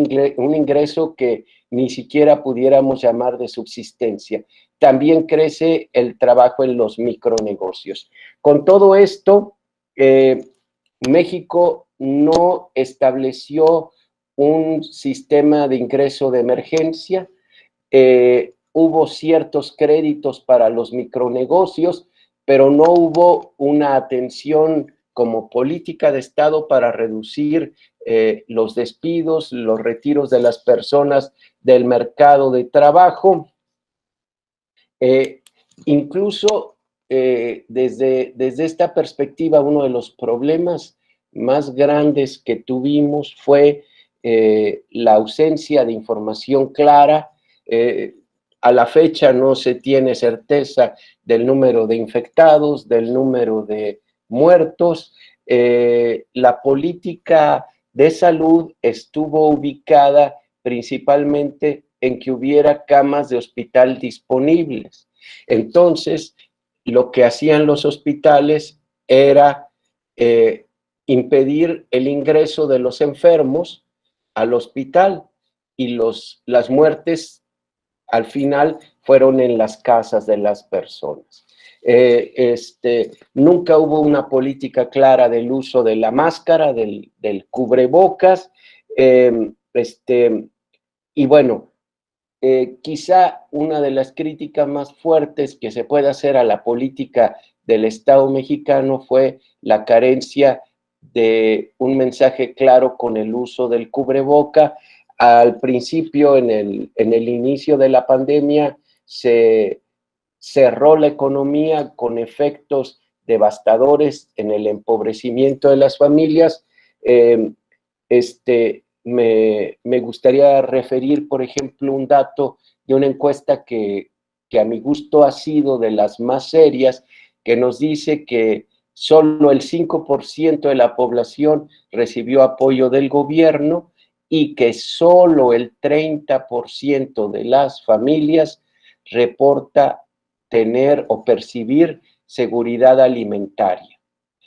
ingreso que ni siquiera pudiéramos llamar de subsistencia. También crece el trabajo en los micronegocios. Con todo esto, México no estableció un sistema de ingreso de emergencia, hubo ciertos créditos para los micronegocios, pero no hubo una atención como política de Estado para reducir los despidos, los retiros de las personas del mercado de trabajo. Incluso desde esta perspectiva, uno de los problemas más grandes que tuvimos fue la ausencia de información clara. A la fecha no se tiene certeza del número de infectados, del número de muertos. La política de salud estuvo ubicada principalmente en que hubiera camas de hospital disponibles. Entonces, lo que hacían los hospitales era impedir el ingreso de los enfermos al hospital y las muertes al final fueron en las casas de las personas. Nunca hubo una política clara del uso de la máscara, del cubrebocas, y bueno, quizá una de las críticas más fuertes que se puede hacer a la política del Estado mexicano fue la carencia de un mensaje claro con el uso del cubreboca. Al principio, en el inicio de la pandemia, se cerró la economía con efectos devastadores en el empobrecimiento de las familias. Me gustaría referir, por ejemplo, un dato de una encuesta que a mi gusto ha sido de las más serias, que nos dice que solo el 5% de la población recibió apoyo del gobierno y que solo el 30% de las familias reporta tener o percibir seguridad alimentaria.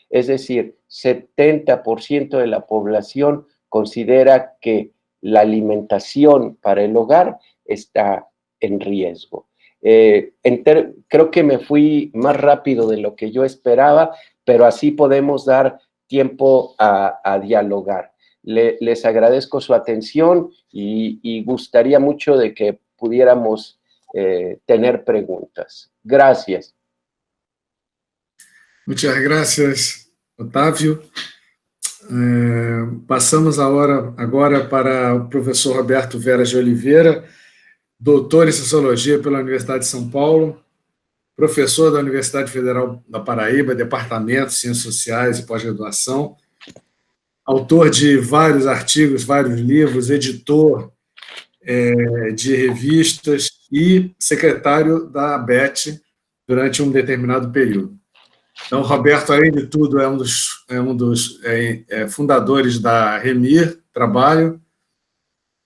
Es decir, 70% de la población considera que la alimentación para el hogar está en riesgo. Creo que me fui más rápido de lo que yo esperaba, pero así podemos dar tiempo a dialogar. Les agradezco su atención y gustaría mucho de que pudiéramos tener preguntas. Gracias. Muchas gracias, Otávio. Passamos agora para o professor Roberto Vera de Oliveira, doutor em Sociologia pela Universidade de São Paulo, professor da Universidade Federal da Paraíba, Departamento de Ciências Sociais e Pós-Graduação, autor de vários artigos, vários livros, editor de revistas e secretário da ABET durante um determinado período. Então, Roberto, além de tudo, é um dos fundadores da Remir Trabalho,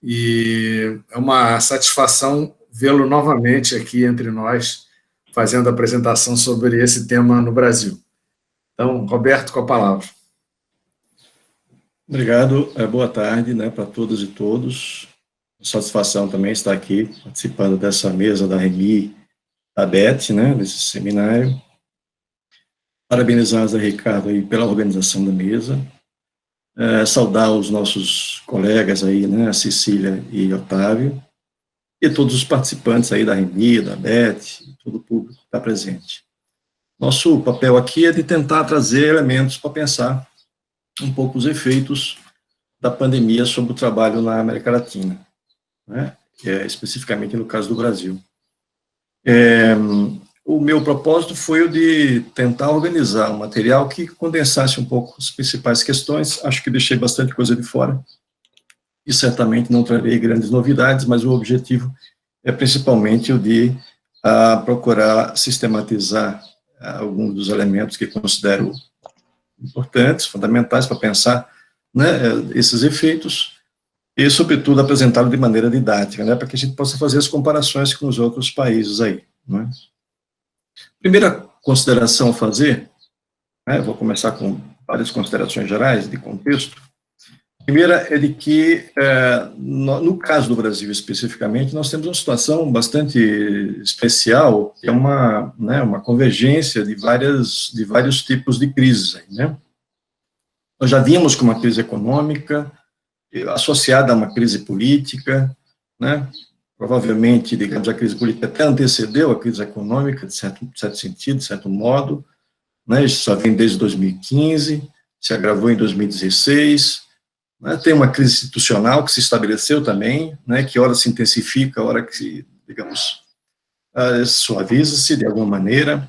e é uma satisfação vê-lo novamente aqui entre nós, fazendo a apresentação sobre esse tema no Brasil. Então, Roberto, com a palavra. Obrigado, boa tarde, para todas e todos. Satisfação também estar aqui, participando dessa mesa da Remir, da ABET, desse seminário. Parabenizar a Zé Ricardo aí pela organização da mesa, saudar os nossos colegas aí, a Cecília e Otávio, e todos os participantes aí da Remir, da ABET, todo o público que está presente. Nosso papel aqui é de tentar trazer elementos para pensar um pouco os efeitos da pandemia sobre o trabalho na América Latina, especificamente no caso do Brasil. O meu propósito foi o de tentar organizar um material que condensasse um pouco as principais questões. Acho que deixei bastante coisa de fora, e certamente não trarei grandes novidades, mas o objetivo é principalmente o de procurar sistematizar alguns dos elementos que considero importantes, fundamentais para pensar esses efeitos, e, sobretudo, apresentá-lo de maneira didática, para que a gente possa fazer as comparações com os outros países aí. Primeira consideração a fazer, vou começar com várias considerações gerais de contexto. A primeira é de que, no caso do Brasil especificamente, nós temos uma situação bastante especial, que é uma convergência de vários tipos de crises aí, Nós já vimos com uma crise econômica, associada a uma crise política, provavelmente, digamos, a crise política até antecedeu a crise econômica, de certo sentido, de certo modo, isso só vem desde 2015, se agravou em 2016, tem uma crise institucional que se estabeleceu também, que ora se intensifica, ora que, digamos, suaviza-se de alguma maneira,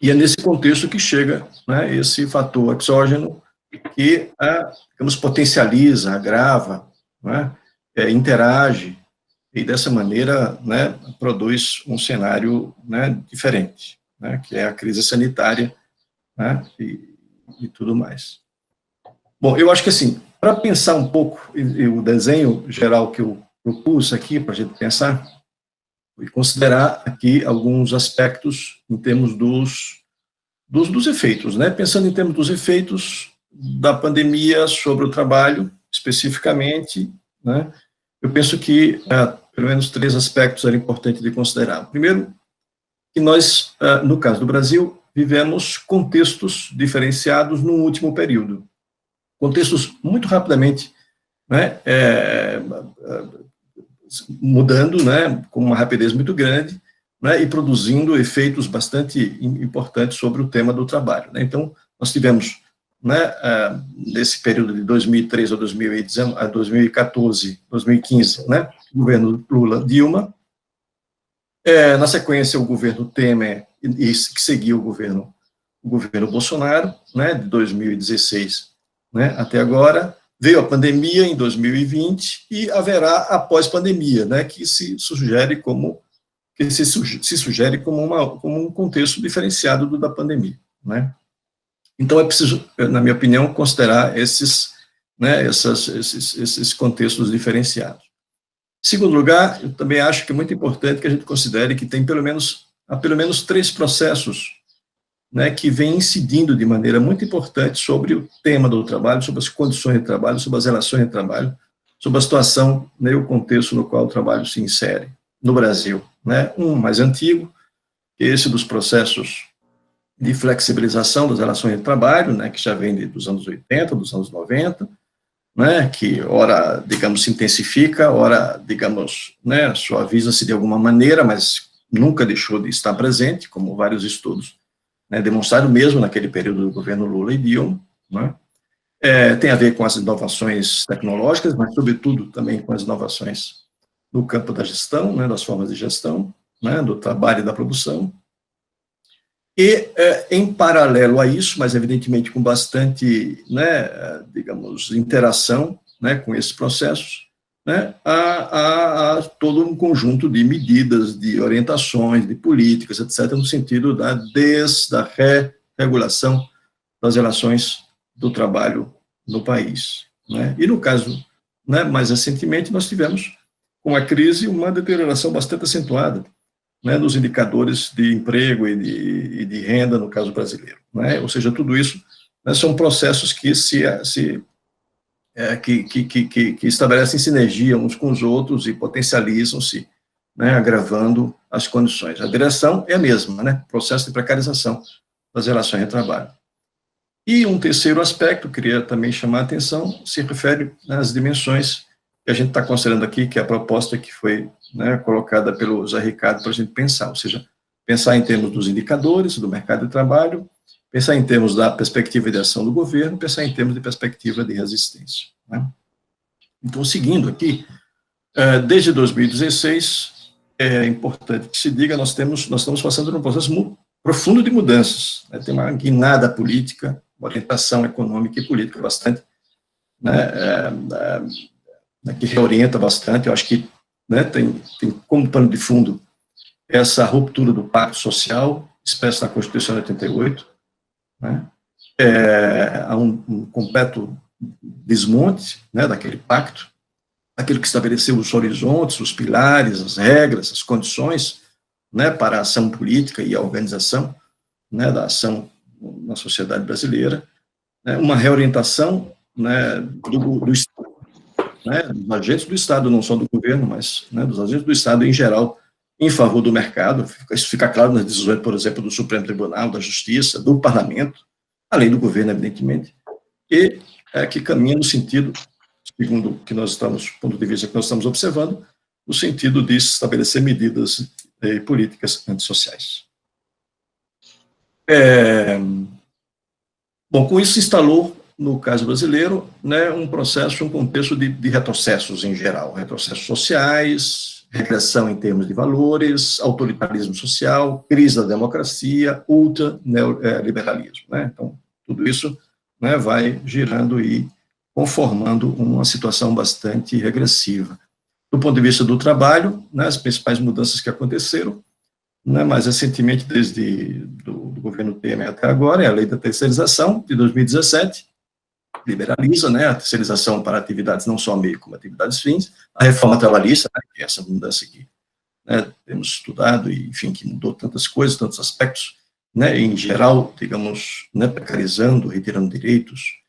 e é nesse contexto que chega esse fator exógeno que, digamos, potencializa, agrava, interage, e dessa maneira, produz um cenário, diferente, que é a crise sanitária, e tudo mais. Bom, eu acho que, assim, para pensar um pouco, o desenho geral que eu propus aqui, para a gente pensar, e considerar aqui alguns aspectos em termos dos efeitos, pensando em termos dos efeitos da pandemia sobre o trabalho, especificamente, eu penso que pelo menos 3 aspectos eram importantes de considerar. Primeiro, que nós, no caso do Brasil, vivemos contextos diferenciados no último período. Contextos muito rapidamente mudando, com uma rapidez muito grande, né, e produzindo efeitos bastante importantes sobre o tema do trabalho, né? Então, nós tivemos, né, nesse período de 2003 a 2014, 2015, né, governo Lula-Dilma, na sequência o governo Temer, que seguiu o governo Bolsonaro, né, de 2016, né, até agora. Veio a pandemia em 2020 e haverá a pós-pandemia, né, que se sugere como um contexto diferenciado do da pandemia, né? Então é preciso, na minha opinião, considerar esses contextos diferenciados. Em segundo lugar, eu também acho que é muito importante que a gente considere que tem pelo menos 3 processos, né, que vêm incidindo de maneira muito importante sobre o tema do trabalho, sobre as condições de trabalho, sobre as relações de trabalho, sobre a situação, né, o contexto no qual o trabalho se insere no Brasil, né? Um mais antigo, que é esse dos processos de flexibilização das relações de trabalho, né, que já vem dos anos 80, dos anos 90, né, que ora, digamos, se intensifica, ora, digamos, né, suaviza-se de alguma maneira, mas nunca deixou de estar presente, como vários estudos, né, demonstraram mesmo naquele período do governo Lula e Dilma, né? Tem a ver com as inovações tecnológicas, mas, sobretudo, também com as inovações no campo da gestão, né, das formas de gestão, né, do trabalho e da produção. E, em paralelo a isso, mas evidentemente com bastante, né, digamos, interação, né, com esses processos, né, há todo um conjunto de medidas, de orientações, de políticas, etc., no sentido da regulação das relações do trabalho no país, né? E no caso, né, mais recentemente, nós tivemos, com a crise, uma deterioração bastante acentuada, né, nos indicadores de emprego e de renda, no caso brasileiro, né? Ou seja, tudo isso, né, são processos que que estabelecem sinergia uns com os outros e potencializam-se, né, agravando as condições. A direção é a mesma, né? Processo de precarização das relações de trabalho. E um terceiro aspecto, queria também chamar a atenção, se refere às dimensões que a gente está considerando aqui, que é a proposta que foi, né, colocada pelo Zé Ricardo para a gente pensar, ou seja, pensar em termos dos indicadores, do mercado de trabalho, pensar em termos da perspectiva de ação do governo, pensar em termos de perspectiva de resistência, né? Então, seguindo aqui, desde 2016, é importante que se diga, nós estamos passando por um processo profundo de mudanças, né? Tem uma guinada política, uma orientação econômica e política bastante, né, que reorienta bastante. Eu acho que, né, tem como pano de fundo essa ruptura do pacto social, expressa na Constituição de 88, né? Há um completo desmonte, né, daquele pacto, aquilo que estabeleceu os horizontes, os pilares, as regras, as condições, né, para a ação política e a organização, né, da ação na sociedade brasileira, né, uma reorientação, né, do Estado, né, dos agentes do Estado, não só do governo, mas, né, dos agentes do Estado em geral, em favor do mercado. Isso fica claro nas decisões, por exemplo, do Supremo Tribunal, da Justiça, do Parlamento, além do governo, evidentemente, e que caminha no sentido, segundo o que nós estamos, ponto de vista que nós estamos observando, no sentido de estabelecer medidas políticas antissociais. Bom, com isso se instalou, no caso brasileiro, né, um processo, um contexto de retrocessos em geral, retrocessos sociais, regressão em termos de valores, autoritarismo social, crise da democracia, ultraliberalismo, né? Então, tudo isso, né, vai girando e conformando uma situação bastante regressiva. Do ponto de vista do trabalho, né, as principais mudanças que aconteceram, né, mais recentemente, desde do governo Temer até agora, é a lei da terceirização, de 2017, liberaliza, né, a terceirização para atividades não só meio como atividades fins, a reforma trabalhista, né, que é essa mudança que, né, temos estudado e, enfim, que mudou tantas coisas, tantos aspectos, né, em geral, digamos, né, precarizando, retirando direitos,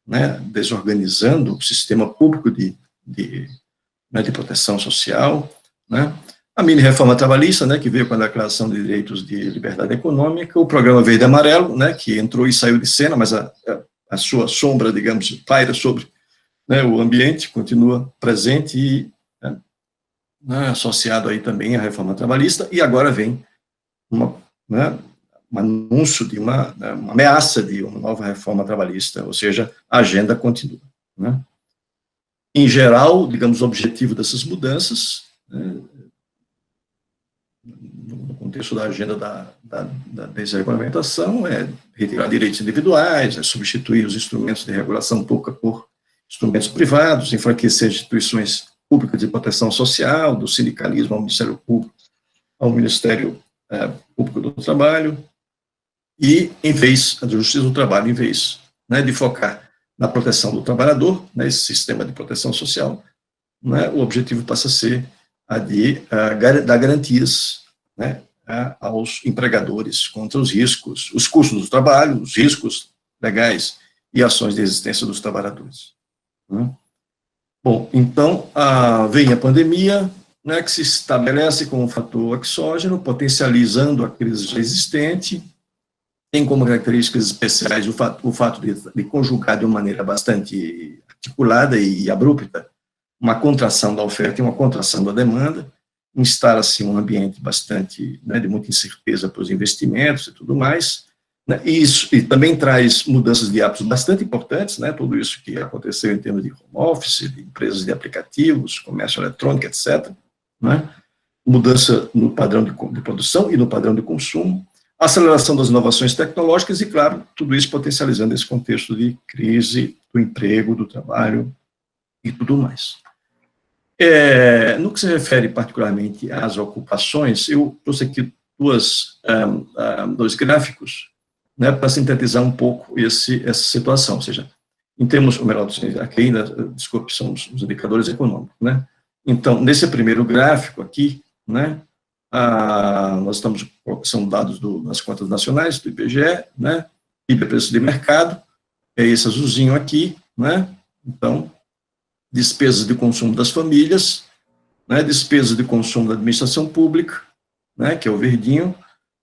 né, desorganizando o sistema público de proteção social, né, a mini-reforma trabalhista, né, que veio com a Declaração de Direitos de Liberdade Econômica, o Programa Verde e Amarelo, né, que entrou e saiu de cena, mas a sua sombra, digamos, paira sobre, né, o ambiente, continua presente e, né, associado aí também à reforma trabalhista, e agora vem né, um anúncio de uma ameaça de uma nova reforma trabalhista, ou seja, a agenda continua. Né? Em geral, digamos, o objetivo dessas mudanças, né, no contexto da agenda da desregulamentação, é retirar direitos individuais, é substituir os instrumentos de regulação pública por instrumentos privados, enfraquecer instituições públicas de proteção social, do sindicalismo ao Ministério Público, ao Ministério Público do Trabalho, e, em vez, a Justiça do Trabalho, em vez, né, de focar na proteção do trabalhador, né, esse sistema de proteção social, né, o objetivo passa a ser a de dar garantias, né, aos empregadores contra os riscos, os custos do trabalho, os riscos legais e ações de resistência dos trabalhadores. Né. Bom, então, vem a pandemia, né, que se estabelece como um fator exógeno, potencializando a crise já existente, tem como características especiais o fato de conjugar de uma maneira bastante articulada e abrupta uma contração da oferta e uma contração da demanda, instala-se um ambiente bastante, né, de muita incerteza para os investimentos e tudo mais, né, e também traz mudanças de hábitos bastante importantes, né, tudo isso que aconteceu em termos de home office, de empresas de aplicativos, comércio eletrônico, etc., né, mudança no padrão de produção e no padrão de consumo, aceleração das inovações tecnológicas e, claro, tudo isso potencializando esse contexto de crise do emprego, do trabalho e tudo mais. No que se refere particularmente às ocupações, eu trouxe aqui dois gráficos, né, para sintetizar um pouco essa situação, ou seja, em termos, ou melhor, aqui ainda, desculpe, são os indicadores econômicos, né? Então, nesse primeiro gráfico aqui, né, nós são dados das contas nacionais, do IBGE, né, PIB, preço de mercado, é esse azulzinho aqui, né, então, despesas de consumo das famílias, né, despesas de consumo da administração pública, né, que é o verdinho,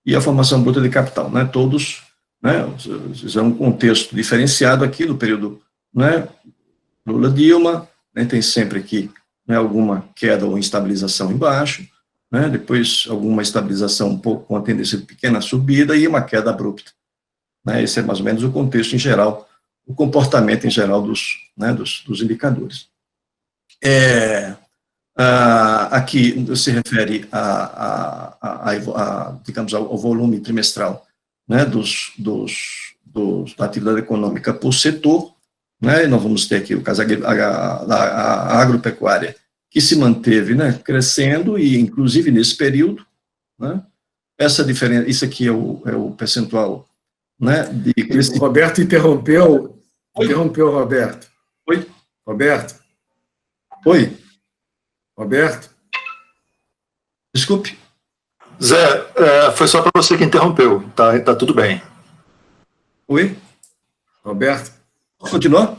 e a formação bruta de capital, né, todos, né, é um contexto diferenciado aqui no período, né, Lula-Dilma, né, tem sempre aqui, né, alguma queda ou instabilização embaixo, né, depois alguma estabilização um pouco com a tendência de pequena subida e uma queda abrupta. Né, esse é mais ou menos o contexto em geral, o comportamento em geral dos indicadores. Aqui se refere digamos, ao volume trimestral, né, da atividade econômica por setor, né, e nós vamos ter aqui o caso da agropecuária, que se manteve, né, crescendo, e inclusive nesse período, né, essa diferença, isso aqui é o percentual, né, de crescimento. O Roberto interrompeu, Roberto. Oi? Roberto? Oi? Roberto? Desculpe. Zé, foi só para você que interrompeu, tá tudo bem. Oi? Roberto? Continua?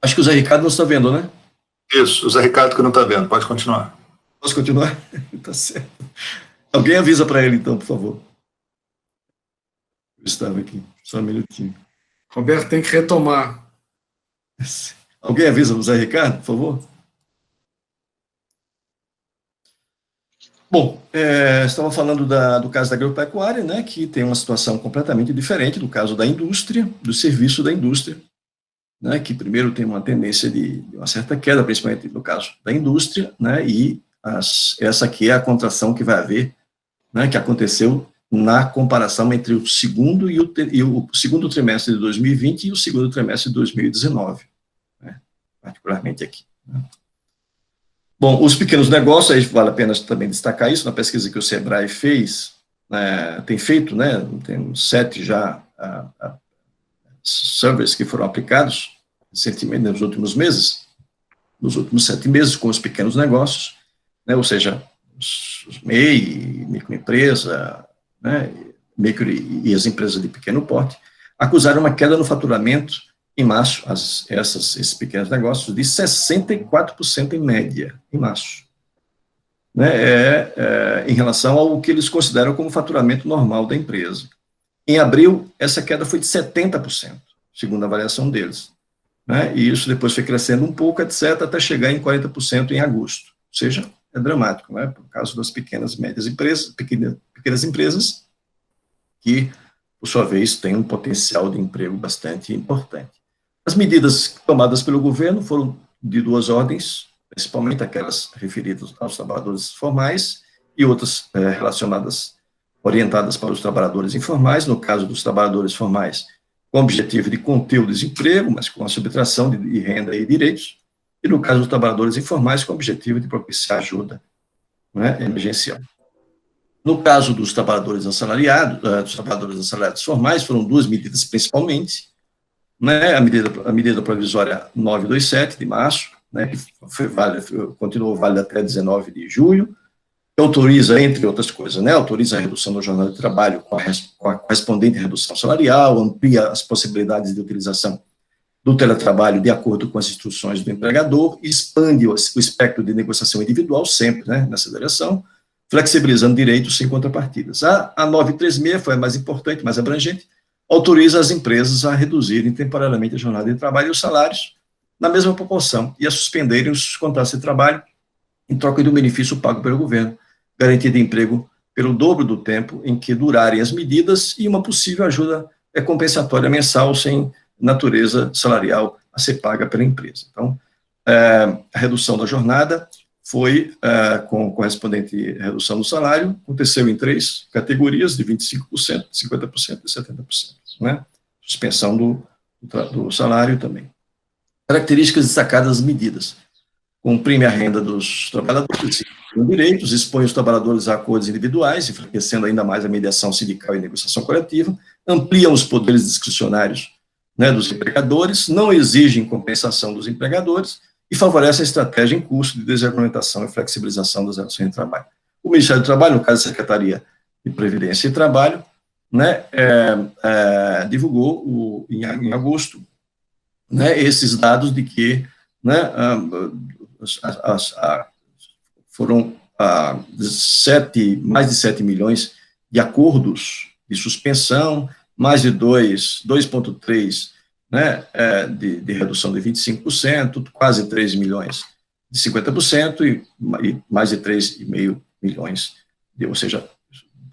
Acho que o Zé Ricardo não está vendo, né? Isso, o Zé Ricardo que não está vendo, pode continuar. Posso continuar? Tá certo. Alguém avisa para ele, então, por favor. Eu estava aqui, só um minutinho. Roberto tem que retomar. Alguém avisa para o Zé Ricardo, por favor? Bom, estava falando do caso da agropecuária, né, que tem uma situação completamente diferente do caso da indústria, do serviço da indústria, né, que primeiro tem uma tendência de uma certa queda, principalmente no caso da indústria, né, e essa aqui é a contração que vai haver, né, que aconteceu na comparação entre o segundo o segundo trimestre de 2020 e o segundo trimestre de 2019, né, particularmente aqui. Né. Bom, os pequenos negócios, aí vale a pena também destacar isso, na pesquisa que o Sebrae fez, tem feito, né, tem 7 já surveys que foram aplicados recentemente, nos últimos 7 meses, com os pequenos negócios, né, ou seja, os MEI, microempresa, né, micro e as empresas de pequeno porte, acusaram uma queda no faturamento em março, esses pequenos negócios, de 64% em média, em março, né, em relação ao que eles consideram como faturamento normal da empresa. Em abril, essa queda foi de 70%, segundo a avaliação deles, né, e isso depois foi crescendo um pouco, etc., até chegar em 40% em agosto, ou seja, é dramático, né, por causa das pequenas e médias empresas, pequenos pequenas empresas, que, por sua vez, têm um potencial de emprego bastante importante. As medidas tomadas pelo governo foram de duas ordens, principalmente aquelas referidas aos trabalhadores formais e outras orientadas para os trabalhadores informais. No caso dos trabalhadores formais, com o objetivo de conter o desemprego, mas com a subtração de renda e direitos, e no caso dos trabalhadores informais, com o objetivo de propiciar ajuda, né, emergencial. No caso dos trabalhadores assalariados formais, foram duas medidas principalmente, né, a medida provisória 927, de março, né, que continuou válida até 19 de julho, que autoriza, entre outras coisas, né, autoriza a redução da jornada de trabalho com a correspondente redução salarial, amplia as possibilidades de utilização do teletrabalho de acordo com as instruções do empregador, expande o espectro de negociação individual, sempre, né, nessa direção, flexibilizando direitos sem contrapartidas. A 936 foi a mais importante, mais abrangente, autoriza as empresas a reduzirem temporariamente a jornada de trabalho e os salários na mesma proporção e a suspenderem os contratos de trabalho em troca de um benefício pago pelo governo, garantia de emprego pelo dobro do tempo em que durarem as medidas e uma possível ajuda compensatória mensal sem natureza salarial a ser paga pela empresa. Então, a redução da jornada foi com correspondente redução do salário, aconteceu em 3 categorias, de 25%, 50% e 70%, né? Suspensão do salário também. Características destacadas das medidas: comprime a renda dos trabalhadores, direitos, expõe os trabalhadores a acordos individuais, enfraquecendo ainda mais a mediação sindical e negociação coletiva, ampliam os poderes discricionários, né, dos empregadores, não exigem compensação dos empregadores e favorece a estratégia em curso de desregulamentação e flexibilização das relações de trabalho. O Ministério do Trabalho, no caso da Secretaria de Previdência e Trabalho, né, divulgou em agosto, né, esses dados de que, né, foram mais de 7 milhões de acordos de suspensão, mais de 2,3, né, de redução de 25%, quase 3 milhões de 50% e mais de 3,5 milhões, ou seja,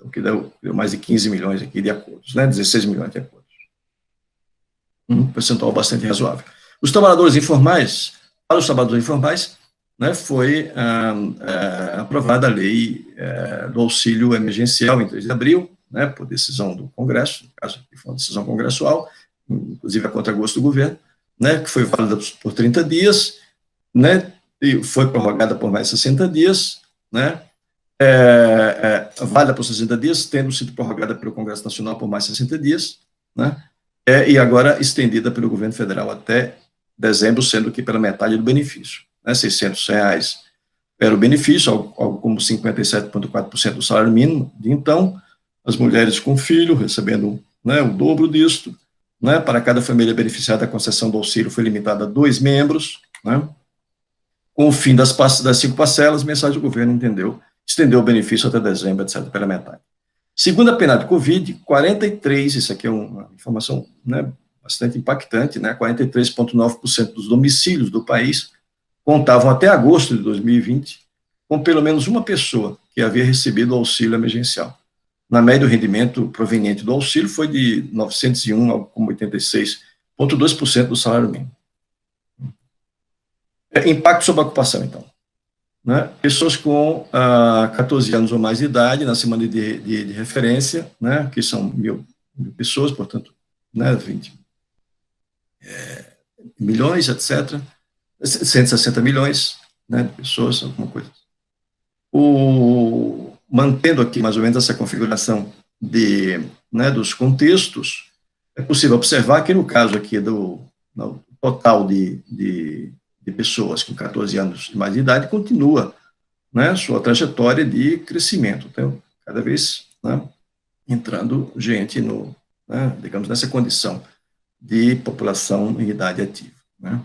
o que deu mais de 15 milhões aqui de acordos, né, 16 milhões de acordos. Um percentual bastante razoável. Os trabalhadores informais, para os trabalhadores informais, né, foi aprovada a lei do auxílio emergencial em 3 de abril, né, por decisão do Congresso, no caso aqui foi uma decisão congressual, inclusive a contragosto do governo, né, que foi válida por 30 dias, né, e foi prorrogada por mais 60 dias, né, válida por 60 dias, tendo sido prorrogada pelo Congresso Nacional por mais 60 dias, né, e agora estendida pelo governo federal até dezembro, sendo que pela metade do benefício, né, R$600 era o benefício, algo como 57,4% do salário mínimo de então, as mulheres com filho recebendo, né, o dobro disto, né, para cada família beneficiada, a concessão do auxílio foi limitada a 2 membros, né, com o fim das 5 parcelas, mensagem do governo estendeu o benefício até dezembro, etc., pela metade. Segundo a PNAD Covid, 43, isso aqui é uma informação, né, bastante impactante, né, 43,9% dos domicílios do país contavam até agosto de 2020 com pelo menos uma pessoa que havia recebido o auxílio emergencial. Na média, o rendimento proveniente do auxílio foi de 901,86% do salário mínimo. Impacto sobre a ocupação, então. Né? Pessoas com 14 anos ou mais de idade, na semana de referência, né, que são 1.000 pessoas, portanto, né, 20 milhões, etc., 160 milhões, né, de pessoas, alguma coisa. Mantendo aqui mais ou menos essa configuração né, dos contextos, é possível observar que no caso aqui do total de pessoas com 14 anos e mais de idade, continua, né, sua trajetória de crescimento. Então, cada vez, né, entrando gente né, digamos, nessa condição de população em idade ativa. Né.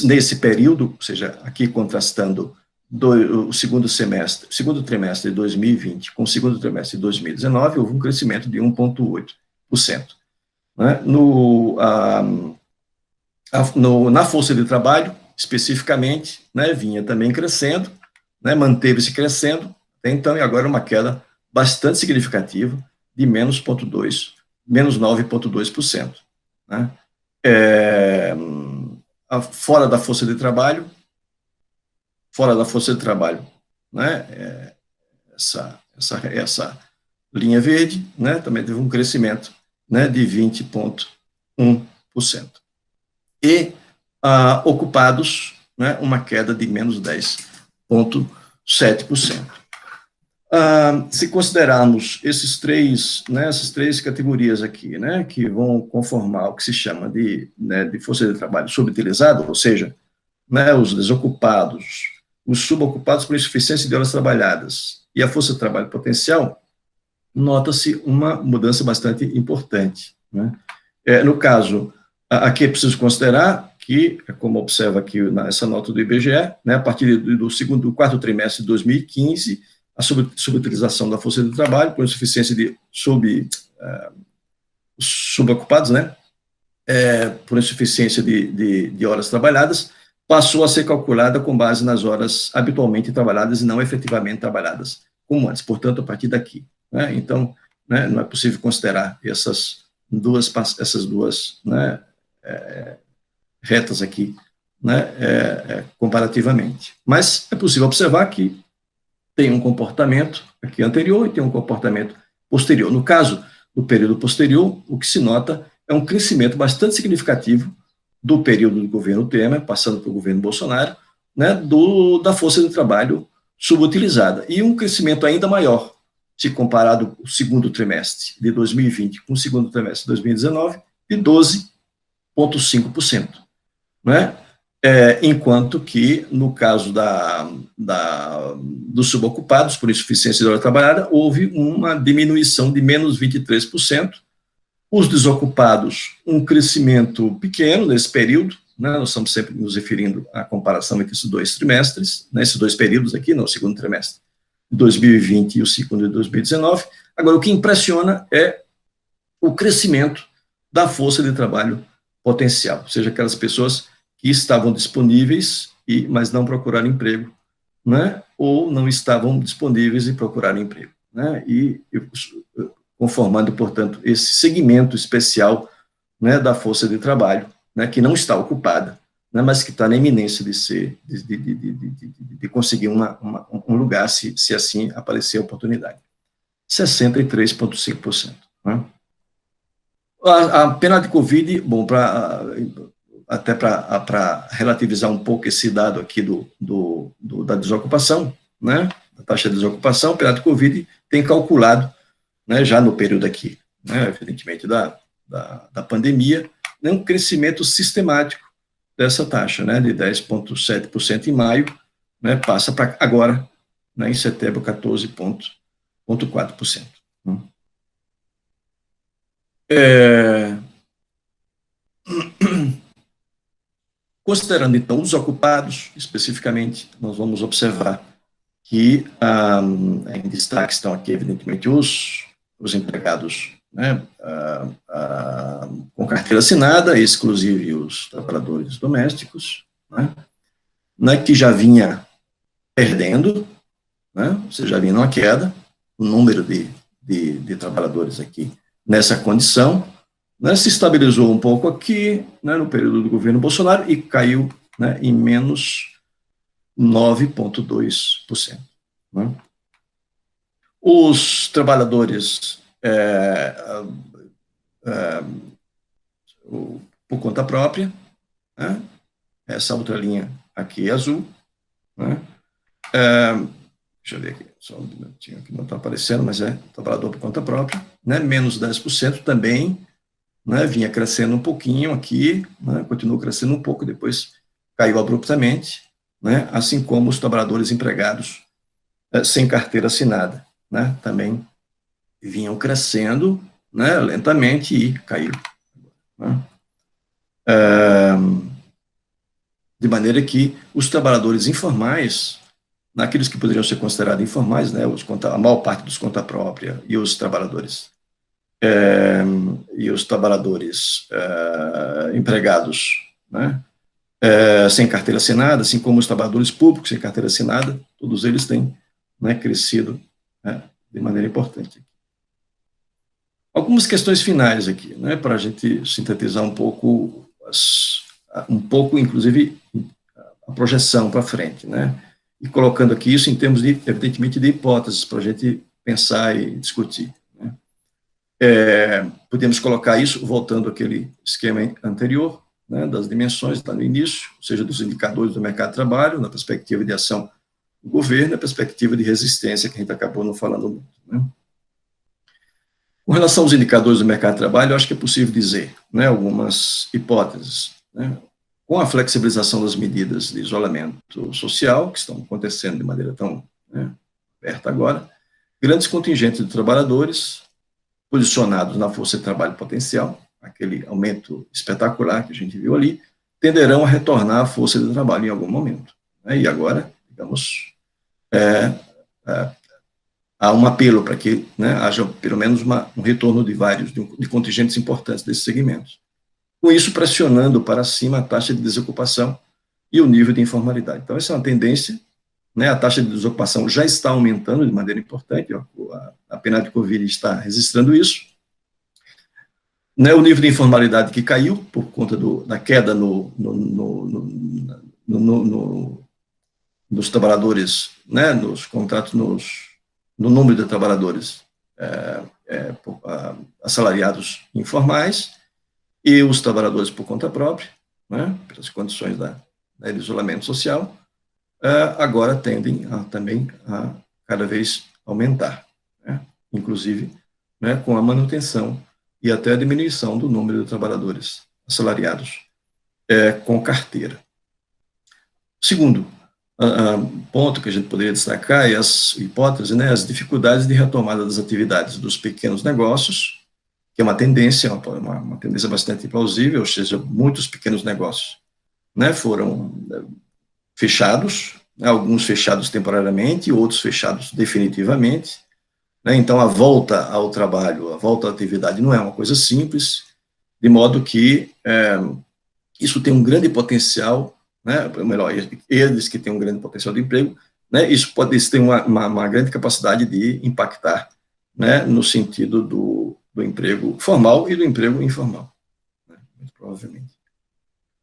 Nesse período, ou seja, aqui contrastando o segundo trimestre de 2020 com o segundo trimestre de 2019, houve um crescimento de 1,8%. Né. Na força de trabalho, especificamente, né, vinha também crescendo, né, manteve-se crescendo, até então, e agora uma queda bastante significativo de menos 9,2%. Né? Fora da força de trabalho, né? Essa linha verde, né? Também teve um crescimento, né? De 20,1%. E ocupados, né? Uma queda de menos 10,7%. Se considerarmos essas três categorias aqui, né, que vão conformar o que se chama de força de trabalho subutilizada, ou seja, né, os desocupados, os subocupados por insuficiência de horas trabalhadas e a força de trabalho potencial, nota-se uma mudança bastante importante. Né? No caso, aqui é preciso considerar que, como observa aqui nessa nota do IBGE, né, a partir do quarto trimestre de 2015, a subutilização da força de trabalho por insuficiência de subocupados, né, por insuficiência de horas trabalhadas, passou a ser calculada com base nas horas habitualmente trabalhadas e não efetivamente trabalhadas, como antes, portanto, a partir daqui. Né, então, né, não é possível considerar essas duas né, retas aqui, né, comparativamente. Mas é possível observar que tem um comportamento aqui anterior e tem um comportamento posterior. No caso do período posterior, o que se nota é um crescimento bastante significativo do período do governo Temer, passando para o governo Bolsonaro, né, da força de trabalho subutilizada. E um crescimento ainda maior, se comparado o segundo trimestre de 2020 com o segundo trimestre de 2019, de 12,5%. Né? Enquanto que, no caso dos subocupados, por insuficiência de hora trabalhada, houve uma diminuição de menos 23%. Os desocupados, um crescimento pequeno nesse período, né? Nós estamos sempre nos referindo à comparação entre esses dois trimestres, né? Esses dois períodos aqui, no segundo trimestre de 2020 e o segundo de 2019. Agora, o que impressiona é o crescimento da força de trabalho potencial, ou seja, aquelas pessoas que estavam disponíveis, mas não procuraram emprego, né? Ou não estavam disponíveis e procuraram emprego. Né? E conformando, portanto, esse segmento especial, né, da força de trabalho, né, que não está ocupada, né, mas que está na iminência de conseguir um lugar, se assim aparecer a oportunidade. 63,5%. Né? A pena de Covid, bom, até para relativizar um pouco esse dado aqui da desocupação, né, da taxa de desocupação, a pena de Covid tem calculado, né, já no período aqui, né, evidentemente, da pandemia, né, um crescimento sistemático dessa taxa, né, de 10,7% em maio, né, passa para agora, né, em setembro, 14,4%. Considerando, então, os ocupados, especificamente, nós vamos observar que em destaque estão aqui, evidentemente, os empregados, né, com carteira assinada, exclusive os trabalhadores domésticos, né, que já vinha perdendo, né, ou seja, já vinha numa queda, o número de trabalhadores aqui nessa condição, né, se estabilizou um pouco aqui, né, no período do governo Bolsonaro e caiu, né, em menos 9,2%. Né. Os trabalhadores por conta própria, né, essa outra linha aqui é azul, né, deixa eu ver aqui, só um minutinho que não está aparecendo, mas trabalhador por conta própria, né, menos 10% também, né, vinha crescendo um pouquinho aqui, né, continuou crescendo um pouco, depois caiu abruptamente, né, assim como os trabalhadores empregados sem carteira assinada, né, também vinham crescendo, né, lentamente e caiu. Né. De maneira que os trabalhadores informais, naqueles que poderiam ser considerados informais, né, a maior parte dos conta própria e os trabalhadores empregados, né, sem carteira assinada, assim como os trabalhadores públicos sem carteira assinada, todos eles têm, né, crescido, né, de maneira importante. Algumas questões finais aqui, né, para a gente sintetizar um pouco, inclusive, a projeção para frente, né, e colocando aqui isso em termos, evidentemente, de hipóteses, para a gente pensar e discutir. Né. Podemos colocar isso, voltando àquele esquema anterior, né, das dimensões, está no início, ou seja, dos indicadores do mercado de trabalho, na perspectiva de ação do governo, na perspectiva de resistência, que a gente acabou não falando muito. Né. Com relação aos indicadores do mercado de trabalho, eu acho que é possível dizer, né, algumas hipóteses. Né. Com a flexibilização das medidas de isolamento social, que estão acontecendo de maneira tão, né, aberta agora, grandes contingentes de trabalhadores posicionados na força de trabalho potencial, aquele aumento espetacular que a gente viu ali, tenderão a retornar à força de trabalho em algum momento. Né, e agora, digamos, há um apelo para que, né, haja pelo menos um retorno de contingentes importantes desses segmentos. Com isso, pressionando para cima a taxa de desocupação e o nível de informalidade. Então, essa é uma tendência, né, a taxa de desocupação já está aumentando de maneira importante, ó, a PNAD Covid está registrando isso, né, o nível de informalidade que caiu por conta da queda nos trabalhadores, né, nos contratos, no número de trabalhadores assalariados informais, e os trabalhadores por conta própria, né, pelas condições do isolamento social, agora tendem também a cada vez aumentar, né, inclusive, né, com a manutenção e até a diminuição do número de trabalhadores assalariados com carteira. Segundo ponto que a gente poderia destacar é as hipóteses, né, as dificuldades de retomada das atividades dos pequenos negócios, que é uma tendência bastante plausível, ou seja, muitos pequenos negócios, né, foram fechados, né, alguns fechados temporariamente, outros fechados definitivamente, né, então a volta ao trabalho, a volta à atividade não é uma coisa simples, de modo que isso tem um grande potencial, né, melhor, eles que têm um grande potencial de emprego, né, isso tem uma grande capacidade de impactar, né, no sentido do emprego formal e do emprego informal, né, muito provavelmente.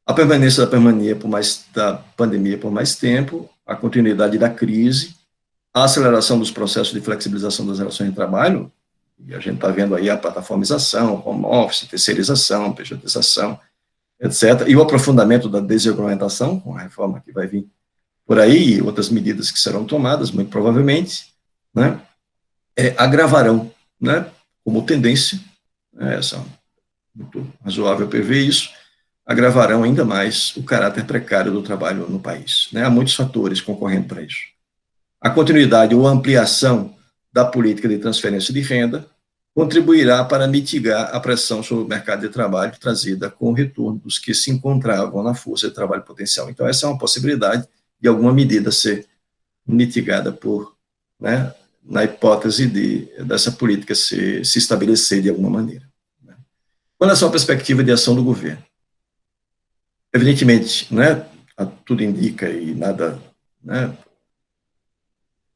A permanência da pandemia por mais tempo, a continuidade da crise, a aceleração dos processos de flexibilização das relações de trabalho, e a gente está vendo aí a plataformização, home office, terceirização, pejotização, etc., e o aprofundamento da desregulamentação, com a reforma que vai vir por aí, e outras medidas que serão tomadas, muito provavelmente, né, agravarão, né, como tendência, né, essa muito razoável prever isso, agravarão ainda mais o caráter precário do trabalho no país. Né, há muitos fatores concorrendo para isso. A continuidade ou ampliação da política de transferência de renda contribuirá para mitigar a pressão sobre o mercado de trabalho trazida com o retorno dos que se encontravam na força de trabalho potencial. Então, essa é uma possibilidade de alguma medida ser mitigada por, né, na hipótese dessa política se estabelecer de alguma maneira. Né. Com relação à perspectiva de ação do governo, evidentemente, né, tudo indica e nada, né,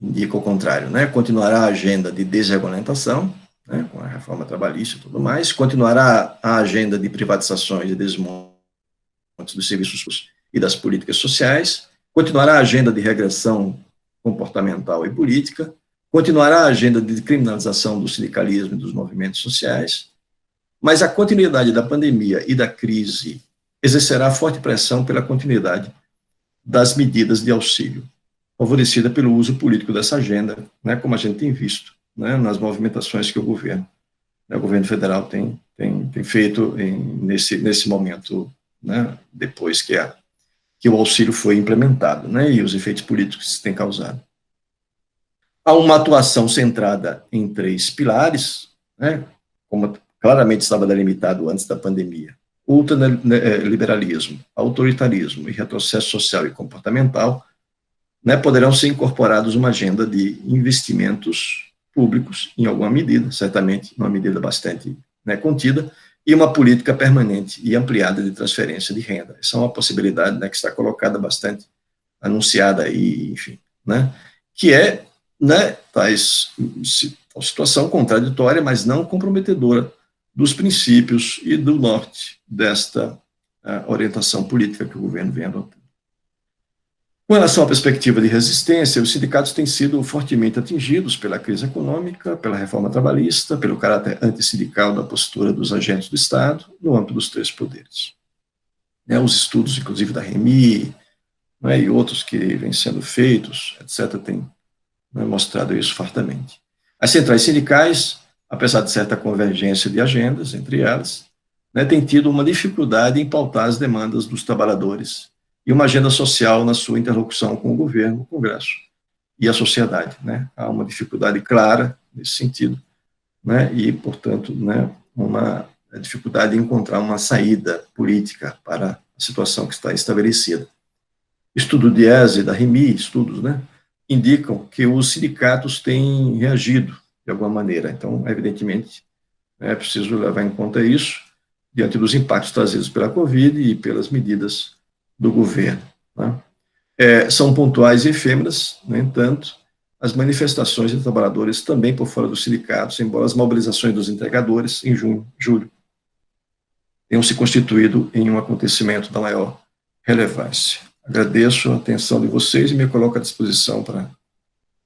indica o contrário, né, continuará a agenda de desregulamentação, né, com a reforma trabalhista e tudo mais, continuará a agenda de privatizações e desmontes dos serviços e das políticas sociais, continuará a agenda de regressão comportamental e política, continuará a agenda de criminalização do sindicalismo e dos movimentos sociais, mas a continuidade da pandemia e da crise exercerá forte pressão pela continuidade das medidas de auxílio, favorecida pelo uso político dessa agenda, né, como a gente tem visto, né, nas movimentações que o governo federal tem feito nesse momento, né, depois que o auxílio foi implementado, né, e os efeitos políticos que isso tem causado. Há uma atuação centrada em 3 pilares, né, como claramente estava delimitado antes da pandemia: ultraliberalismo, autoritarismo e retrocesso social e comportamental, né, poderão ser incorporados uma agenda de investimentos públicos, em alguma medida, certamente, uma medida bastante, né, contida, e uma política permanente e ampliada de transferência de renda. Essa é uma possibilidade, né, que está colocada bastante, anunciada aí, enfim, né, que é, né, uma situação contraditória, mas não comprometedora dos princípios e do norte desta orientação política que o governo vem adotando. Com relação à perspectiva de resistência, os sindicatos têm sido fortemente atingidos pela crise econômica, pela reforma trabalhista, pelo caráter antissindical da postura dos agentes do Estado, no âmbito dos 3 poderes. Os estudos, inclusive, da REMI, e outros que vêm sendo feitos, etc., têm mostrado isso fartamente. As centrais sindicais, apesar de certa convergência de agendas entre elas, têm tido uma dificuldade em pautar as demandas dos trabalhadores e uma agenda social na sua interlocução com o governo, o Congresso e a sociedade. Há uma dificuldade clara nesse sentido, e, portanto, uma dificuldade em encontrar uma saída política para a situação que está estabelecida. Estudo de ESE, da REMI, estudos, indicam que os sindicatos têm reagido de alguma maneira. Então, evidentemente, é preciso levar em conta isso diante dos impactos trazidos pela Covid e pelas medidas do governo. São pontuais e efêmeras, no entanto, as manifestações de trabalhadores também por fora dos sindicatos, embora as mobilizações dos entregadores em junho, julho, tenham se constituído em um acontecimento da maior relevância. Agradeço a atenção de vocês e me coloco à disposição para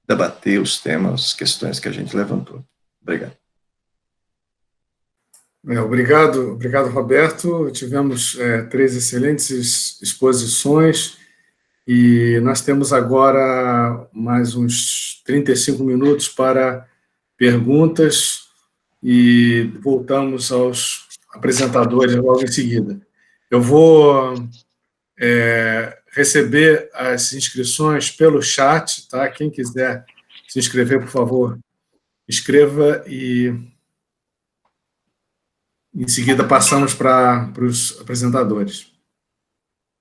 debater os temas, as questões que a gente levantou. Obrigado. Obrigado, Roberto. Tivemos 3 excelentes exposições e nós temos agora mais uns 35 minutos para perguntas e voltamos aos apresentadores logo em seguida. Eu vou receber as inscrições pelo chat, tá? Quem quiser se inscrever, por favor, escreva e em seguida passamos para os apresentadores.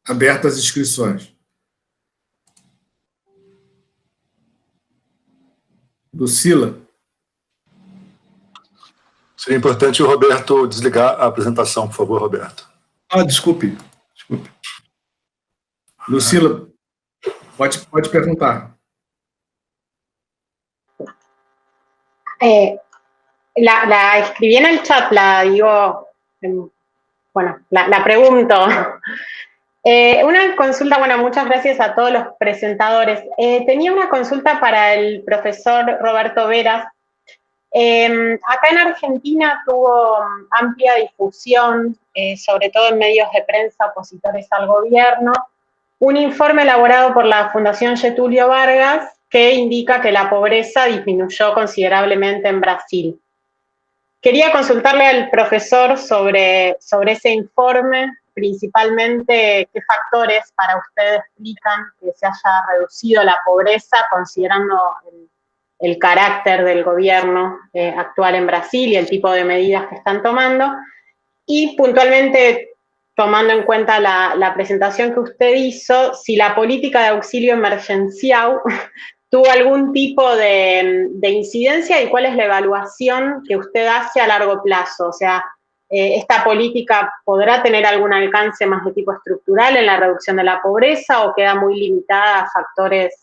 Abertas as inscrições. Lucila. Seria importante o Roberto desligar a apresentação, por favor, Roberto. Desculpe. Lucila, pode perguntar. La escribí en el chat, la digo, bueno, la pregunto. Una consulta, bueno, muchas gracias a todos los presentadores. Tenía una consulta para el profesor Roberto Veras. Acá en Argentina tuvo amplia difusión, sobre todo en medios de prensa opositores al gobierno, un informe elaborado por la Fundación Getúlio Vargas que indica que la pobreza disminuyó considerablemente en Brasil. Quería consultarle al profesor sobre ese informe, principalmente qué factores para usted explican que se haya reducido la pobreza, considerando el carácter del gobierno actual en Brasil y el tipo de medidas que están tomando, y puntualmente, tomando en cuenta la presentación que usted hizo, si la política de auxilio emergencial tuvo algún tipo de incidencia y cuál es la evaluación que usted hace a largo plazo. O sea, ¿esta política podrá tener algún alcance más de tipo estructural en la reducción de la pobreza o queda muy limitada a factores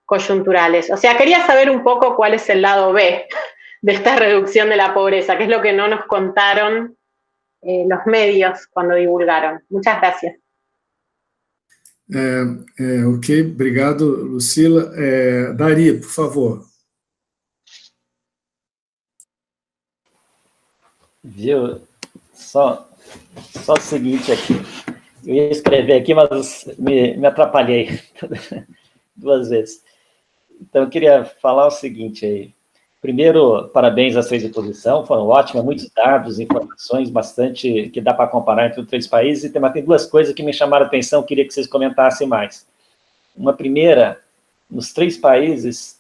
coyunturales? O sea, quería saber un poco cuál es el lado B de esta reducción de la pobreza, que es lo que no nos contaron los medios cuando divulgaron. Muchas gracias. Ok, obrigado, Lucila. Dari, por favor. Viu? Só o seguinte aqui. Eu ia escrever aqui, mas me atrapalhei 2 vezes. Então, eu queria falar o seguinte aí. Primeiro, parabéns às 3 exposições, foram ótimas, muitos dados, informações, bastante que dá para comparar entre os 3 países, mas tem 2 coisas que me chamaram a atenção, queria que vocês comentassem mais. Uma primeira, nos 3 países,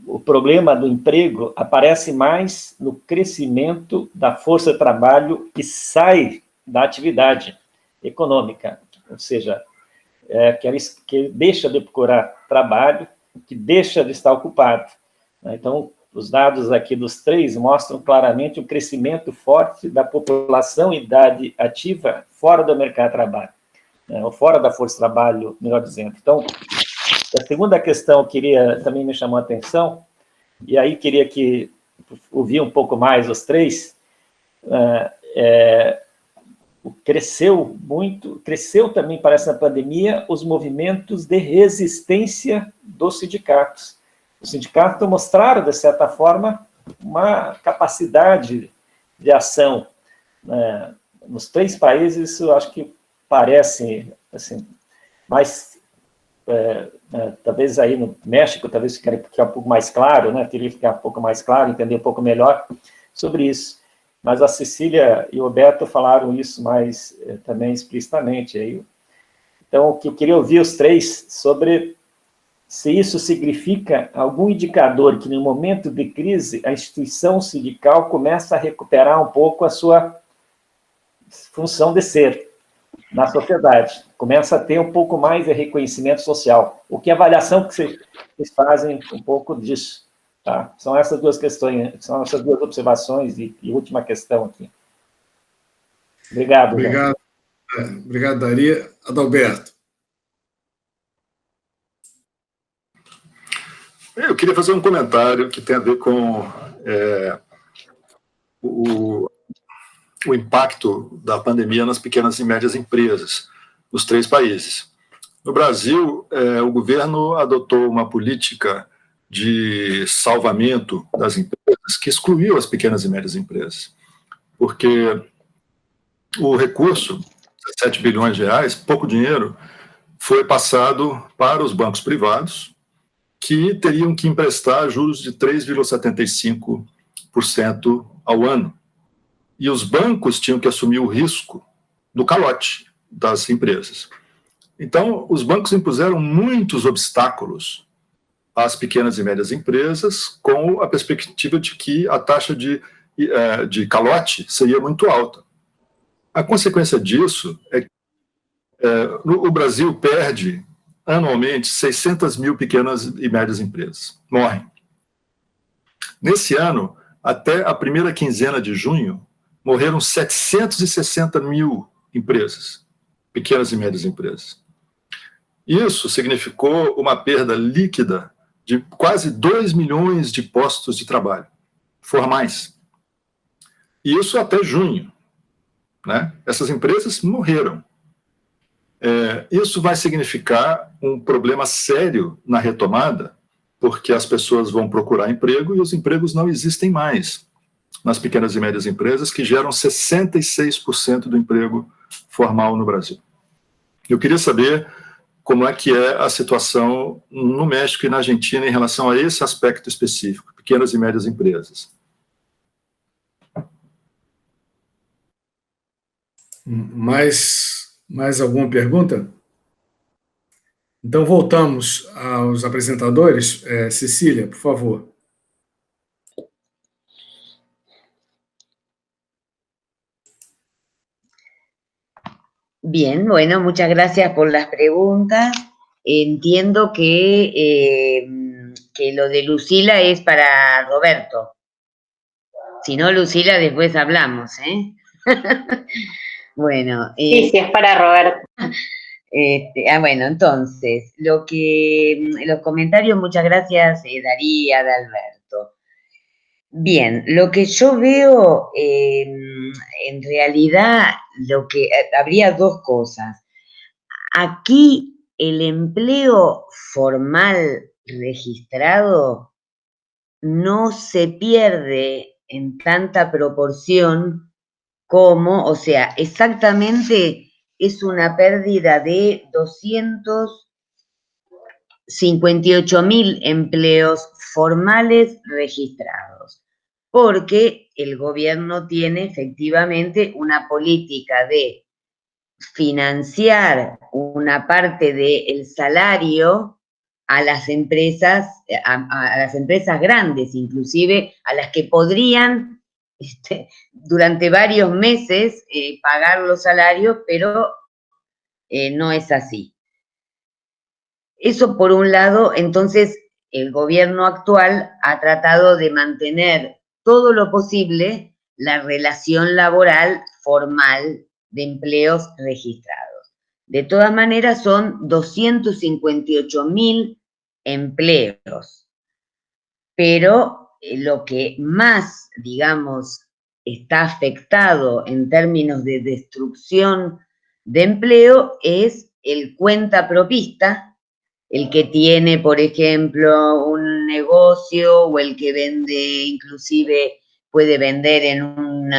o problema do emprego aparece mais no crescimento da força de trabalho que sai da atividade econômica, ou seja, que deixa de procurar trabalho, que deixa de estar ocupado. Então, os dados aqui dos 3 mostram claramente um crescimento forte da população em idade ativa fora do mercado de trabalho, ou fora da força de trabalho, melhor dizendo. Então, a segunda questão que também me chamou a atenção E aí queria que ouvir um pouco mais os três. Cresceu muito, cresceu também, parece, na pandemia, os movimentos de resistência dos sindicatos. Os sindicatos mostraram, de certa forma, uma capacidade de ação. Nos três países, isso eu acho que parece, assim, mais... talvez aí no México, talvez ficar um pouco mais claro, né? Teria que ficar um pouco mais claro, entender um pouco melhor sobre isso. Mas a Cecília e o Roberto falaram isso mais também explicitamente. Aí. Então, o que eu queria ouvir os três sobre se isso significa algum indicador que, no momento de crise, a instituição sindical começa a recuperar um pouco a sua função de ser na sociedade. Começa a ter um pouco mais de reconhecimento social. O que avaliação que vocês fazem um pouco disso? Tá? São essas duas questões, são essas duas observações e última questão aqui. Obrigado. Obrigado, obrigado, Daria. Adalberto. Eu queria fazer um comentário que tem a ver com o impacto da pandemia nas pequenas e médias empresas nos três países. No Brasil, o governo adotou uma política de salvamento das empresas que excluiu as pequenas e médias empresas, porque o recurso, 17 bilhões de reais, pouco dinheiro, foi passado para os bancos privados, que teriam que emprestar juros de 3,75% ao ano. E os bancos tinham que assumir o risco do calote das empresas. Então, os bancos impuseram muitos obstáculos às pequenas e médias empresas, com a perspectiva de que a taxa de calote seria muito alta. A consequência disso é que o Brasil perde anualmente 600 mil pequenas e médias empresas. Morrem. Nesse ano, até a primeira quinzena de junho, morreram 760 mil empresas, pequenas e médias empresas. Isso significou uma perda líquida de quase 2 milhões de postos de trabalho formais. E isso até junho. Né? Essas empresas morreram. Isso vai significar um problema sério na retomada, porque as pessoas vão procurar emprego e os empregos não existem mais nas pequenas e médias empresas, que geram 66% do emprego formal no Brasil. Eu queria saber como é que é a situação no México e na Argentina em relação a esse aspecto específico, pequenas e médias empresas. Mais alguma pergunta? Então, voltamos aos apresentadores. Cecília, por favor. Bien, bueno, muchas gracias por las preguntas. Entiendo que lo de Lucila es para Roberto. Si no, Lucila, después hablamos, ¿eh? Bueno. Sí, es para Roberto. Bueno, entonces, los comentarios, muchas gracias, Daría, Adalberto. Bien, lo que yo veo, en realidad, habría dos cosas. Aquí el empleo formal registrado no se pierde en tanta proporción como, o sea, exactamente es una pérdida de 258.000 empleos formales registrados, porque el gobierno tiene efectivamente una política de financiar una parte del salario a las empresas grandes, inclusive a las que podrían durante varios meses pagar los salarios, pero no es así. Eso por un lado. Entonces el gobierno actual ha tratado de mantener todo lo posible la relación laboral formal de empleos registrados. De todas maneras, son 258.000 empleos. pero lo que más, digamos, está afectado en términos de destrucción de empleo es el cuentapropista, el que tiene, por ejemplo, un negocio o el que vende, inclusive puede vender en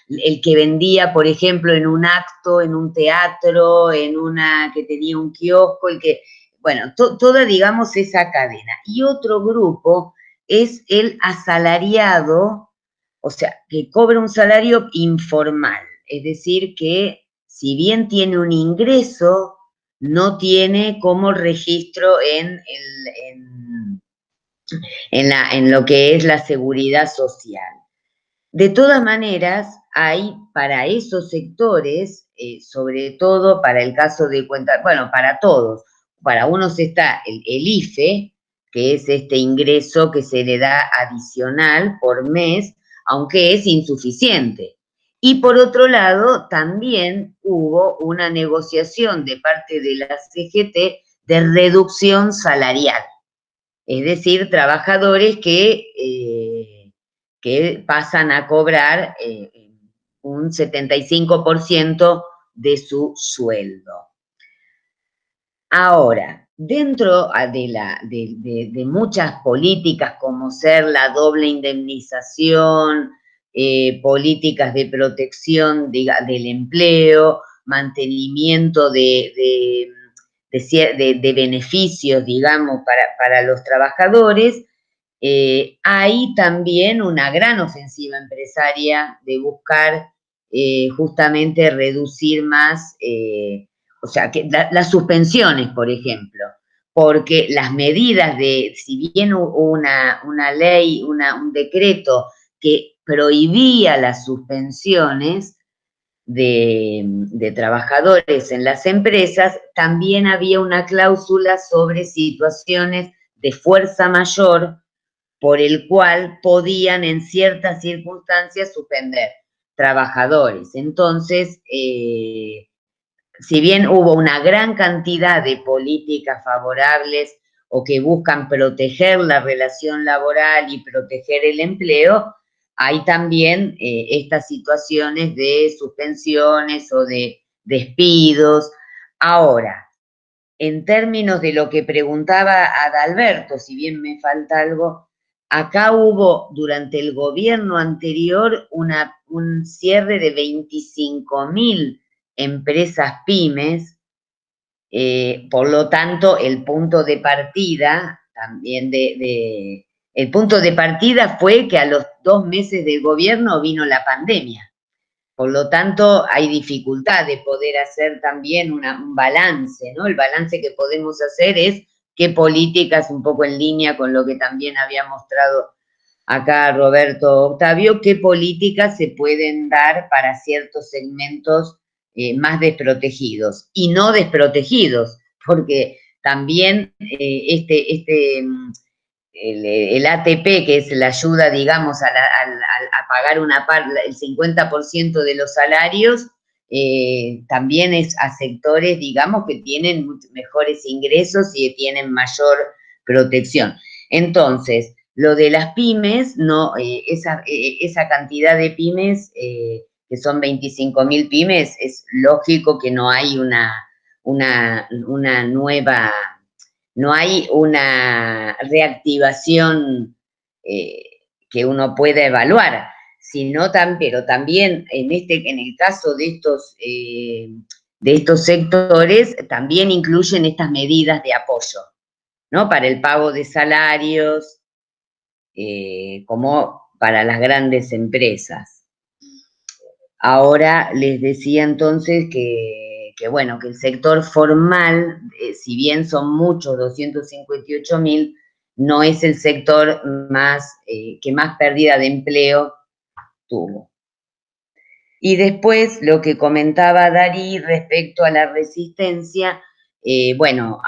el que vendía, por ejemplo, en un acto, en un teatro, que tenía un kiosco, bueno, toda, digamos, esa cadena. Y otro grupo es el asalariado, o sea, que cobra un salario informal, es decir, que si bien tiene un ingreso, no tiene como registro en lo que es la seguridad social. De todas maneras, hay para esos sectores, sobre todo para el caso de bueno, para todos, para unos está el IFE, que es este ingreso que se le da adicional por mes, aunque es insuficiente. Y por otro lado, también hubo una negociación de parte de la CGT de reducción salarial, es decir, trabajadores que pasan a cobrar un 75% de su sueldo. Ahora, dentro de muchas políticas como ser la doble indemnización, políticas de protección del empleo, mantenimiento de beneficios, digamos, para los trabajadores, hay también una gran ofensiva empresaria de buscar justamente reducir más, o sea, que las suspensiones, por ejemplo, porque las medidas si bien hubo una ley, un decreto que prohibía las suspensiones de trabajadores en las empresas, también había una cláusula sobre situaciones de fuerza mayor por el cual podían en ciertas circunstancias suspender trabajadores. Entonces, si bien hubo una gran cantidad de políticas favorables o que buscan proteger la relación laboral y proteger el empleo, hay también estas situaciones de suspensiones o de despidos. Ahora, en términos de lo que preguntaba Adalberto, si bien me falta algo, acá hubo durante el gobierno anterior un cierre de 25.000 empresas pymes, por lo tanto el punto de partida también el punto de partida fue que a los 2 meses del gobierno vino la pandemia. Por lo tanto, hay dificultad de poder hacer también un balance, ¿no? El balance que podemos hacer es qué políticas, un poco en línea con lo que también había mostrado acá Roberto Octavio, qué políticas se pueden dar para ciertos segmentos más desprotegidos y no desprotegidos, porque también el ATP, que es la ayuda, digamos, a pagar el 50% de los salarios, también es a sectores, digamos, que tienen mejores ingresos y tienen mayor protección. Entonces, lo de las pymes, no, esa cantidad de pymes, que son 25.000 pymes, es lógico que no hay no hay una reactivación que uno pueda evaluar, pero también en el caso de estos sectores, también incluyen estas medidas de apoyo, ¿no? Para el pago de salarios, como para las grandes empresas. Ahora les decía entonces que bueno, que el sector formal, si bien son muchos, 258.000, no es el sector que más pérdida de empleo tuvo. Y después, lo que comentaba Darí respecto a la resistencia, bueno,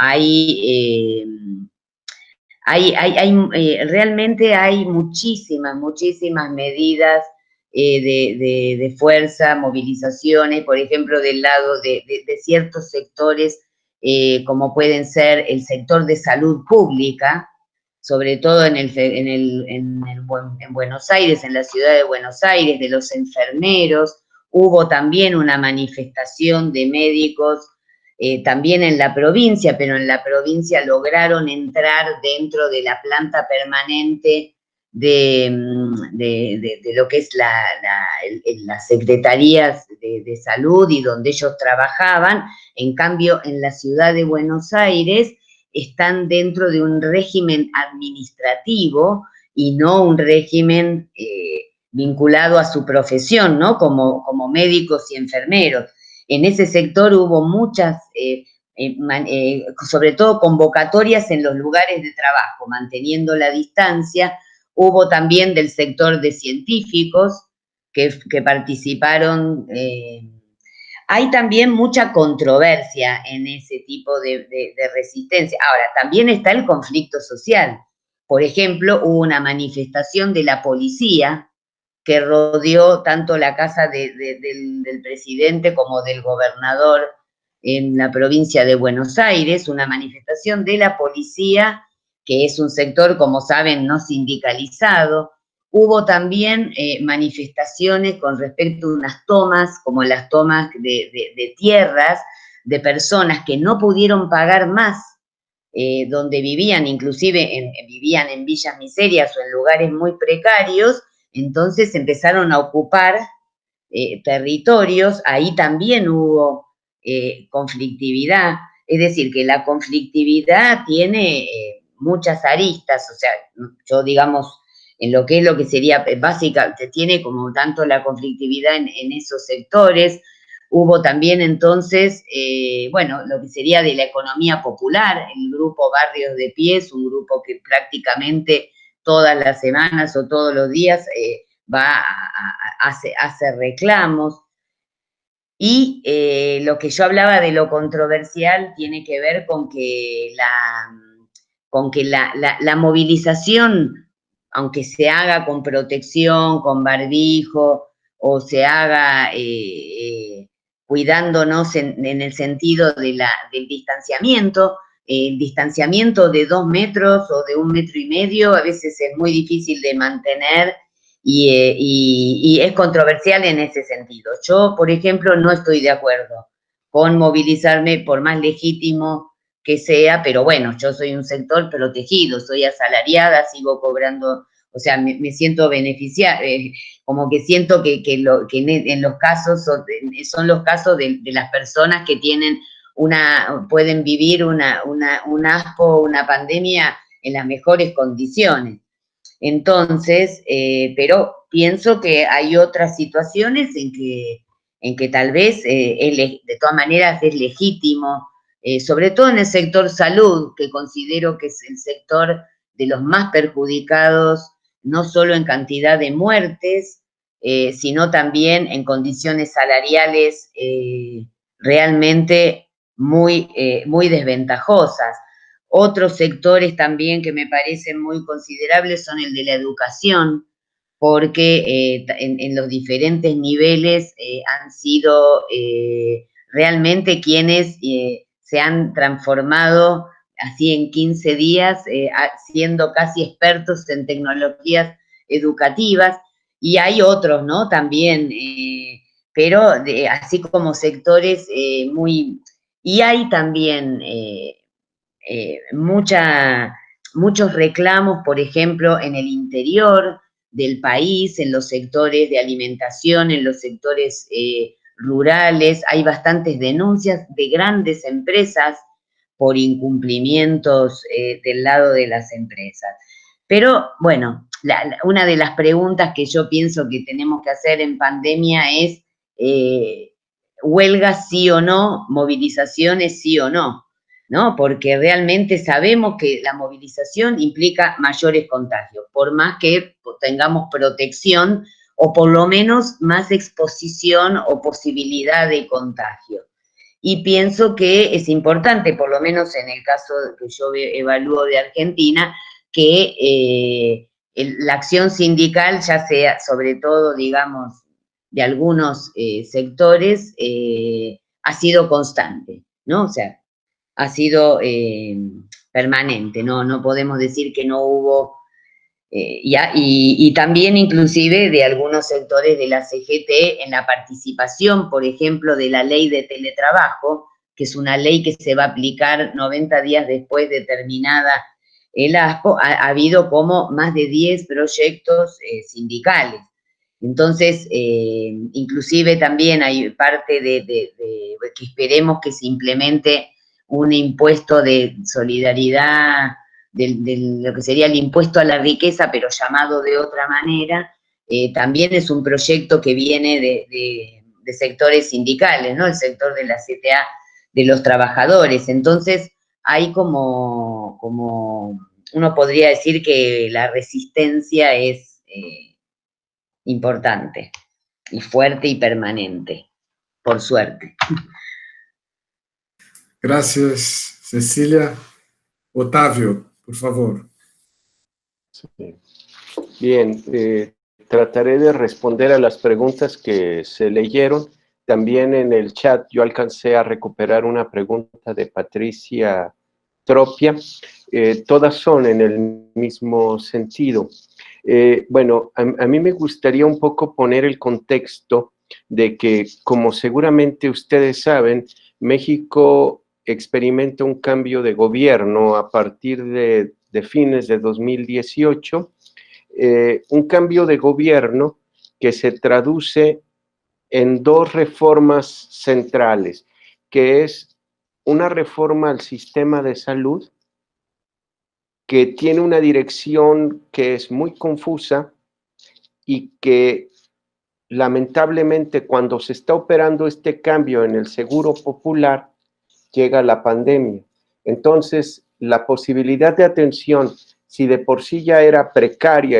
realmente hay muchísimas medidas de fuerza, movilizaciones, por ejemplo, del lado de ciertos sectores, como pueden ser el sector de salud pública, sobre todo en Buenos Aires, en la ciudad de Buenos Aires, de los enfermeros. Hubo también una manifestación de médicos, también en la provincia, pero en la provincia lograron entrar dentro de la planta permanente de lo que es las secretarías de salud y donde ellos trabajaban. En cambio, en la ciudad de Buenos Aires están dentro de un régimen administrativo y no un régimen vinculado a su profesión, ¿no? Como médicos y enfermeros. En ese sector hubo muchas, sobre todo convocatorias en los lugares de trabajo, manteniendo la distancia. Hubo también del sector de científicos que participaron. Hay también mucha controversia en ese tipo de resistencia. Ahora, también está el conflicto social. Por ejemplo, hubo una manifestación de la policía que rodeó tanto la casa del presidente como del gobernador en la provincia de Buenos Aires, una manifestación de la policía, que es un sector, como saben, no sindicalizado. Hubo también manifestaciones con respecto a unas tomas, como las tomas de tierras, de personas que no pudieron pagar más donde vivían, inclusive vivían en villas miserias o en lugares muy precarios. Entonces empezaron a ocupar territorios. Ahí también hubo conflictividad. Es decir, que la conflictividad tiene muchas aristas. O sea, yo, digamos, en lo que sería básica, tiene como tanto la conflictividad en esos sectores. Hubo también entonces, bueno, lo que sería de la economía popular, el grupo Barrios de Pie, es un grupo que prácticamente todas las semanas o todos los días hace reclamos. Y lo que yo hablaba de lo controversial tiene que ver con que la movilización, aunque se haga con protección, con barbijo, o se haga cuidándonos en el sentido del distanciamiento, el distanciamiento de 2 metros o de 1,5 metros a veces es muy difícil de mantener y es controversial en ese sentido. Yo, por ejemplo, no estoy de acuerdo con movilizarme, por más legítimo que sea, pero bueno, yo soy un sector protegido, soy asalariada, sigo cobrando, o sea, me siento beneficiada, como que siento que en los casos, son los casos de las personas que tienen pueden vivir un asco, una pandemia en las mejores condiciones. Entonces, pero pienso que hay otras situaciones en que tal vez, de todas maneras, es legítimo, sobre todo en el sector salud, que considero que es el sector de los más perjudicados, no solo en cantidad de muertes, sino también en condiciones salariales realmente muy desventajosas. Otros sectores también que me parecen muy considerables son el de la educación, porque en los diferentes niveles han sido realmente quienes se han transformado así en 15 días, siendo casi expertos en tecnologías educativas, y hay otros, ¿no? También, pero así como sectores muy... Y hay también muchos reclamos, por ejemplo, en el interior del país, en los sectores de alimentación, en los sectores rurales. Hay bastantes denuncias de grandes empresas por incumplimientos del lado de las empresas. Pero, bueno, una de las preguntas que yo pienso que tenemos que hacer en pandemia es huelga sí o no, movilizaciones sí o no, ¿no? Porque realmente sabemos que la movilización implica mayores contagios, por más que tengamos protección o por lo menos más exposición o posibilidad de contagio. Y pienso que es importante, por lo menos en el caso que yo evalúo de Argentina, que la acción sindical, ya sea sobre todo, digamos, de algunos sectores, ha sido constante, ¿no? O sea, ha sido permanente, no podemos decir que no hubo, y también inclusive de algunos sectores de la CGT en la participación, por ejemplo, de la ley de teletrabajo, que es una ley que se va a aplicar 90 días después de terminada el ASPO. Ha habido como más de 10 proyectos sindicales. Entonces, inclusive también hay parte de que esperemos que se implemente un impuesto de solidaridad, de lo que sería el impuesto a la riqueza, pero llamado de otra manera. También es un proyecto que viene de sectores sindicales, ¿no? El sector de la CTA, de los trabajadores. Entonces, hay como uno podría decir que la resistencia es importante y fuerte y permanente, por suerte. Gracias, Cecilia. Otávio, por favor. Sí. Bien, trataré de responder a las preguntas que se leyeron. También en el chat yo alcancé a recuperar una pregunta de Patricia Tropia. Todas son en el mismo sentido. Bueno, a mí me gustaría un poco poner el contexto de que, como seguramente ustedes saben, México experimenta un cambio de gobierno a partir de fines de 2018, un cambio de gobierno que se traduce en dos reformas centrales, que es una reforma al sistema de salud, que tiene una dirección que es muy confusa y que lamentablemente cuando se está operando este cambio en el Seguro Popular, llega la pandemia. Entonces, la posibilidad de atención, si de por sí ya era precario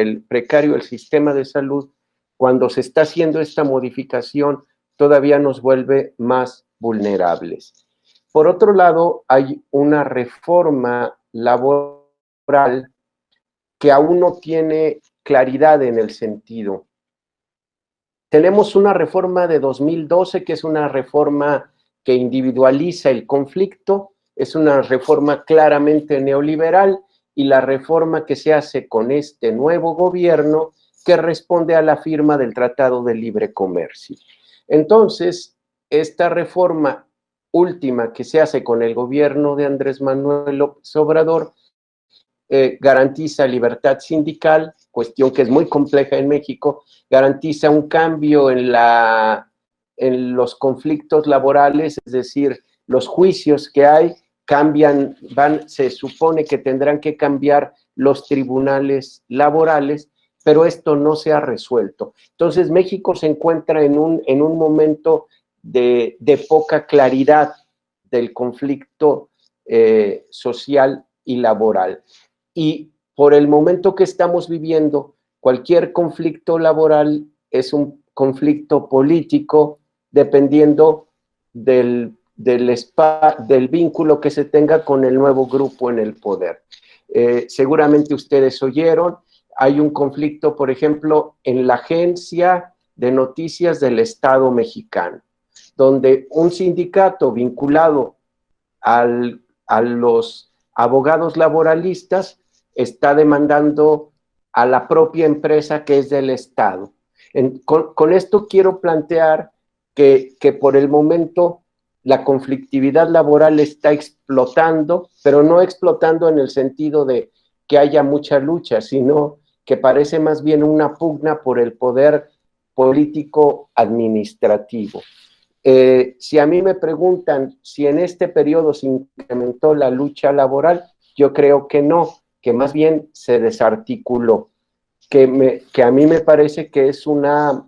el sistema de salud, cuando se está haciendo esta modificación, todavía nos vuelve más vulnerables. Por otro lado, hay una reforma laboral que aún no tiene claridad en el sentido. Tenemos una reforma de 2012, que es una reforma que individualiza el conflicto, es una reforma claramente neoliberal, y la reforma que se hace con este nuevo gobierno que responde a la firma del Tratado de Libre Comercio. Entonces, esta reforma última que se hace con el gobierno de Andrés Manuel López Obrador garantiza libertad sindical, cuestión que es muy compleja en México, garantiza un cambio en los conflictos laborales, es decir, los juicios que hay cambian, se supone que tendrán que cambiar los tribunales laborales, pero esto no se ha resuelto. Entonces, México se encuentra en un momento de poca claridad del conflicto social y laboral. Y por el momento que estamos viviendo, cualquier conflicto laboral es un conflicto político, dependiendo del vínculo que se tenga con el nuevo grupo en el poder. Seguramente ustedes oyeron, hay un conflicto, por ejemplo, en la Agencia de Noticias del Estado mexicano, donde un sindicato vinculado a los abogados laboralistas está demandando a la propia empresa que es del Estado. Con esto quiero plantear que por el momento la conflictividad laboral está explotando, pero no explotando en el sentido de que haya mucha lucha, sino que parece más bien una pugna por el poder político administrativo. Si a mí me preguntan si en este periodo se incrementó la lucha laboral, yo creo que no, que más bien se desarticuló, que a mí me parece que es una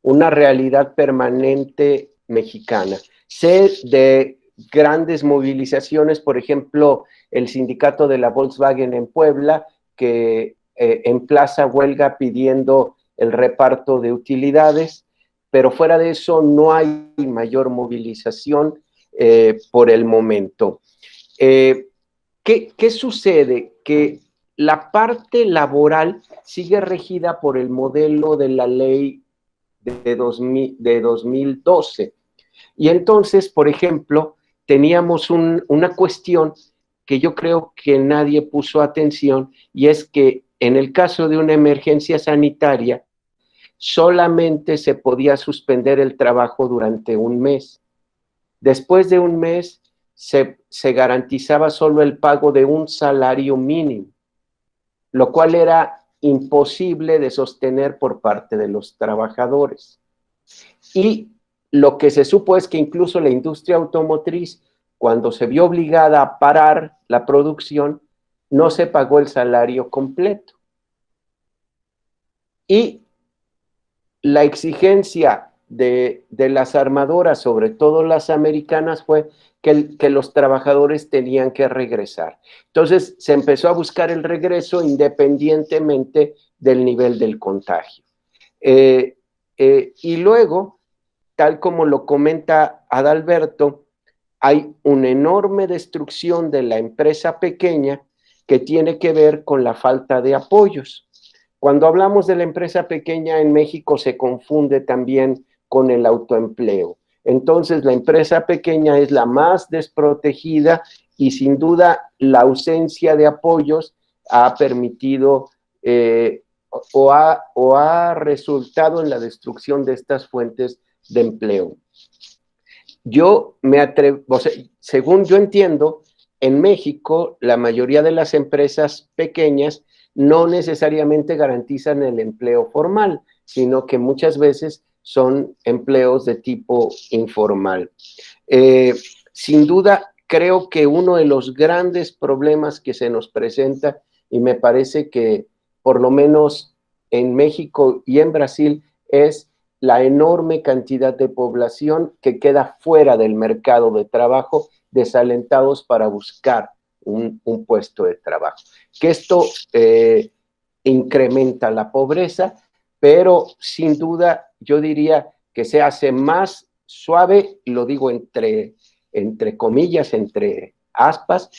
realidad permanente mexicana. Sé de grandes movilizaciones, por ejemplo, el sindicato de la Volkswagen en Puebla, que emplaza huelga pidiendo el reparto de utilidades, pero fuera de eso no hay mayor movilización por el momento. ¿Qué sucede? Que la parte laboral sigue regida por el modelo de la ley de 2012. Y entonces, por ejemplo, teníamos una cuestión que yo creo que nadie puso atención, y es que en el caso de una emergencia sanitaria, solamente se podía suspender el trabajo durante un mes. Después de un mes, se garantizaba solo el pago de un salario mínimo, lo cual era imposible de sostener por parte de los trabajadores. Y lo que se supo es que incluso la industria automotriz, cuando se vio obligada a parar la producción, no se pagó el salario completo. Y la exigencia de las armadoras, sobre todo las americanas, fue que los trabajadores tenían que regresar. Entonces se empezó a buscar el regreso independientemente del nivel del contagio. Y luego, tal como lo comenta Adalberto, hay una enorme destrucción de la empresa pequeña que tiene que ver con la falta de apoyos. Cuando hablamos de la empresa pequeña en México se confunde también con el autoempleo. Entonces la empresa pequeña es la más desprotegida y sin duda la ausencia de apoyos ha permitido o ha resultado en la destrucción de estas fuentes de empleo. Yo me atrevo, o sea, según yo entiendo, en México la mayoría de las empresas pequeñas no necesariamente garantizan el empleo formal, sino que muchas veces son empleos de tipo informal. Sin duda, creo que uno de los grandes problemas que se nos presenta, y me parece que por lo menos en México y en Brasil, es la enorme cantidad de población que queda fuera del mercado de trabajo, desalentados para buscar un puesto de trabajo. Que esto incrementa la pobreza, pero sin duda yo diría que se hace más suave, lo digo entre comillas, entre aspas,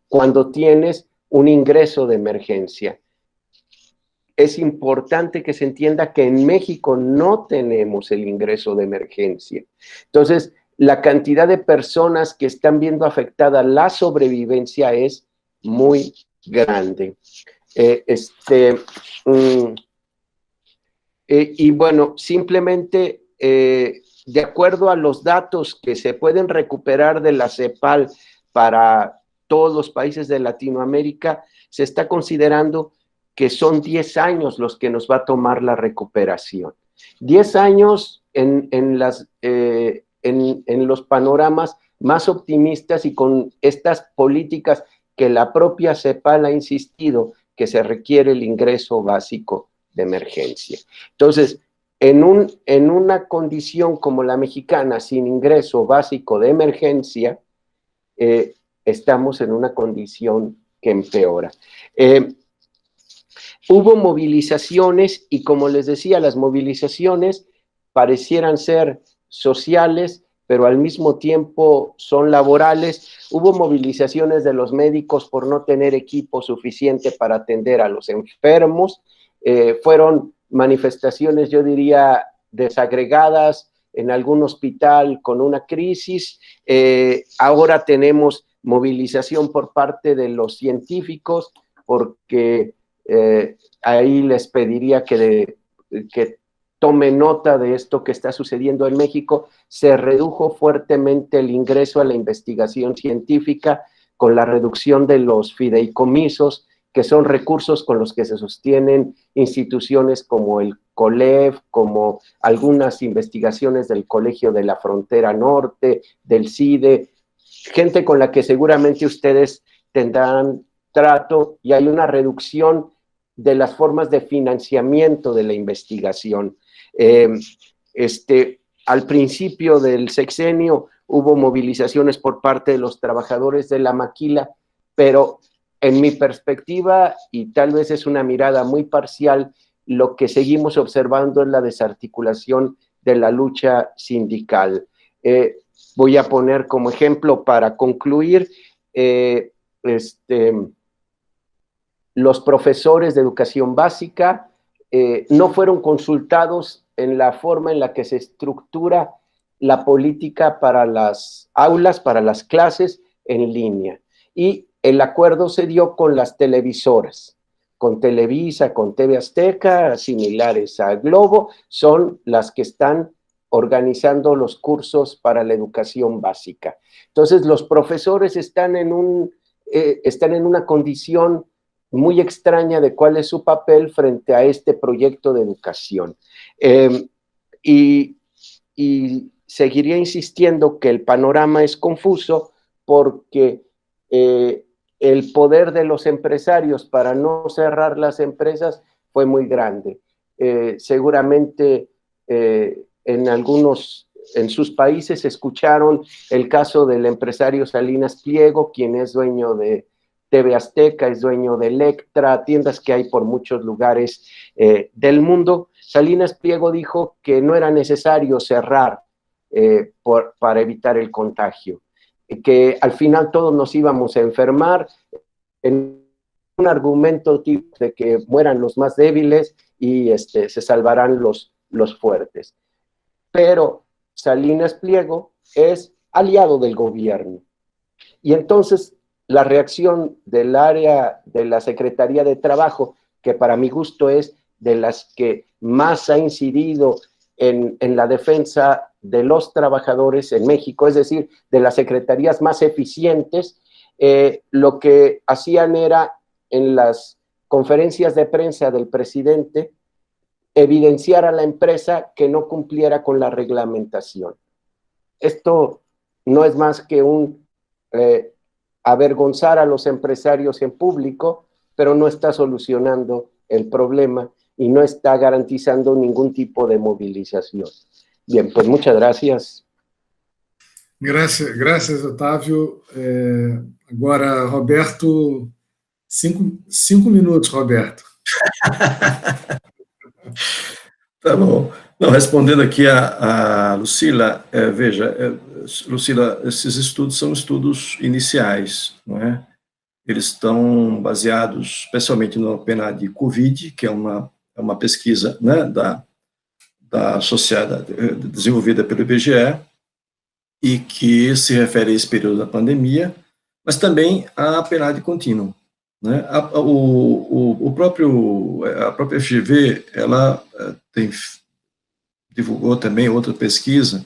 cuando tienes un ingreso de emergencia. Es importante que se entienda que en México no tenemos el ingreso de emergencia. Entonces, la cantidad de personas que están viendo afectada la sobrevivencia es muy grande. Y bueno, simplemente de acuerdo a los datos que se pueden recuperar de la CEPAL para todos los países de Latinoamérica, se está considerando que son 10 años los que nos va a tomar la recuperación. 10 años en los panoramas más optimistas y con estas políticas que la propia CEPAL ha insistido que se requiere el ingreso básico de emergencia. Entonces, en una condición como la mexicana, sin ingreso básico de emergencia, estamos en una condición que empeora. Hubo movilizaciones y, como les decía, las movilizaciones parecieran ser sociales, pero al mismo tiempo son laborales. Hubo movilizaciones de los médicos por no tener equipo suficiente para atender a los enfermos. Fueron manifestaciones, yo diría, desagregadas en algún hospital con una crisis. Ahora tenemos movilización por parte de los científicos, porque ahí les pediría que tomen nota de esto que está sucediendo en México. Se redujo fuertemente el ingreso a la investigación científica con la reducción de los fideicomisos, que son recursos con los que se sostienen instituciones como el COLEF, como algunas investigaciones del Colegio de la Frontera Norte, del CIDE, gente con la que seguramente ustedes tendrán trato, y hay una reducción de las formas de financiamiento de la investigación. Al principio del sexenio hubo movilizaciones por parte de los trabajadores de la maquila, pero en mi perspectiva, y tal vez es una mirada muy parcial, lo que seguimos observando es la desarticulación de la lucha sindical. Voy a poner como ejemplo para concluir, los profesores de educación básica no fueron consultados en la forma en la que se estructura la política para las aulas, para las clases en línea. Y el acuerdo se dio con las televisoras, con Televisa, con TV Azteca, similares a Globo, son las que están organizando los cursos para la educación básica. Entonces, los profesores están en una condición muy extraña de cuál es su papel frente a este proyecto de educación. Y seguiría insistiendo que el panorama es confuso porque el poder de los empresarios para no cerrar las empresas fue muy grande. Seguramente en sus países escucharon el caso del empresario Salinas Pliego, quien es dueño de TV Azteca, es dueño de Electra, tiendas que hay por muchos lugares del mundo. Salinas Pliego dijo que no era necesario cerrar para evitar el contagio, que al final todos nos íbamos a enfermar, en un argumento tipo de que mueran los más débiles y se salvarán los fuertes. Pero Salinas Pliego es aliado del gobierno. Y entonces la reacción del área de la Secretaría de Trabajo, que para mi gusto es de las que más ha incidido en la defensa de los trabajadores en México, es decir, de las secretarías más eficientes, lo que hacían era en las conferencias de prensa del presidente evidenciar a la empresa que no cumpliera con la reglamentación. Esto no es más que avergonzar a los empresarios en público, pero no está solucionando el problema y no está garantizando ningún tipo de movilización. Bien, pues muchas gracias. Graças, Otávio. Agora, Roberto, 5 minutos, Roberto. Tá bom. Não, respondendo aqui a Lucila, veja, Lucila, esses estudos são estudos iniciais, não é? Eles estão baseados especialmente no PNAD Covid, que é uma pesquisa, né, da sociedade desenvolvida pelo IBGE e que se refere a esse período da pandemia, mas também a PNAD Continuum, né? A própria FGV, ela divulgou também outra pesquisa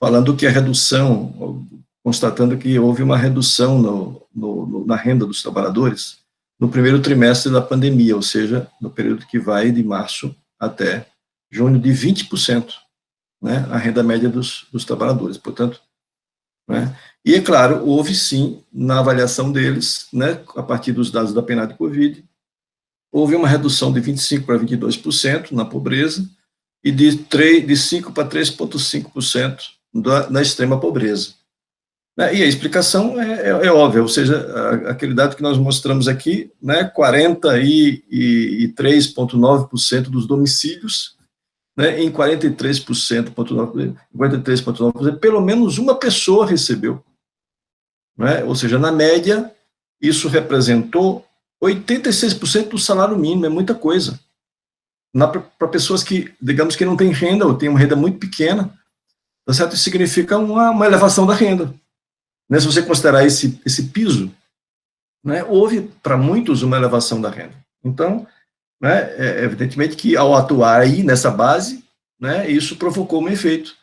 falando que a redução, constatando que houve uma redução na renda dos trabalhadores no primeiro trimestre da pandemia, ou seja, no período que vai de março até junho, de 20%, né, a renda média dos trabalhadores, portanto, né, e é claro, houve sim, na avaliação deles, né, a partir dos dados da PNAD Covid, houve uma redução de 25% para 22% na pobreza e de 5% para 3,5% na extrema pobreza. E a explicação é óbvia, ou seja, aquele dado que nós mostramos aqui, né, 43,9% dos domicílios, né, em 43,9%, pelo menos uma pessoa recebeu. Né, ou seja, na média, isso representou 86% do salário mínimo, é muita coisa. Para pessoas que, digamos, que não têm renda, ou têm uma renda muito pequena, tá certo? Isso significa uma elevação da renda. Né, se você considerar esse piso, né, houve para muitos uma elevação da renda. Então, né, evidentemente que ao atuar aí nessa base, né, isso provocou um efeito,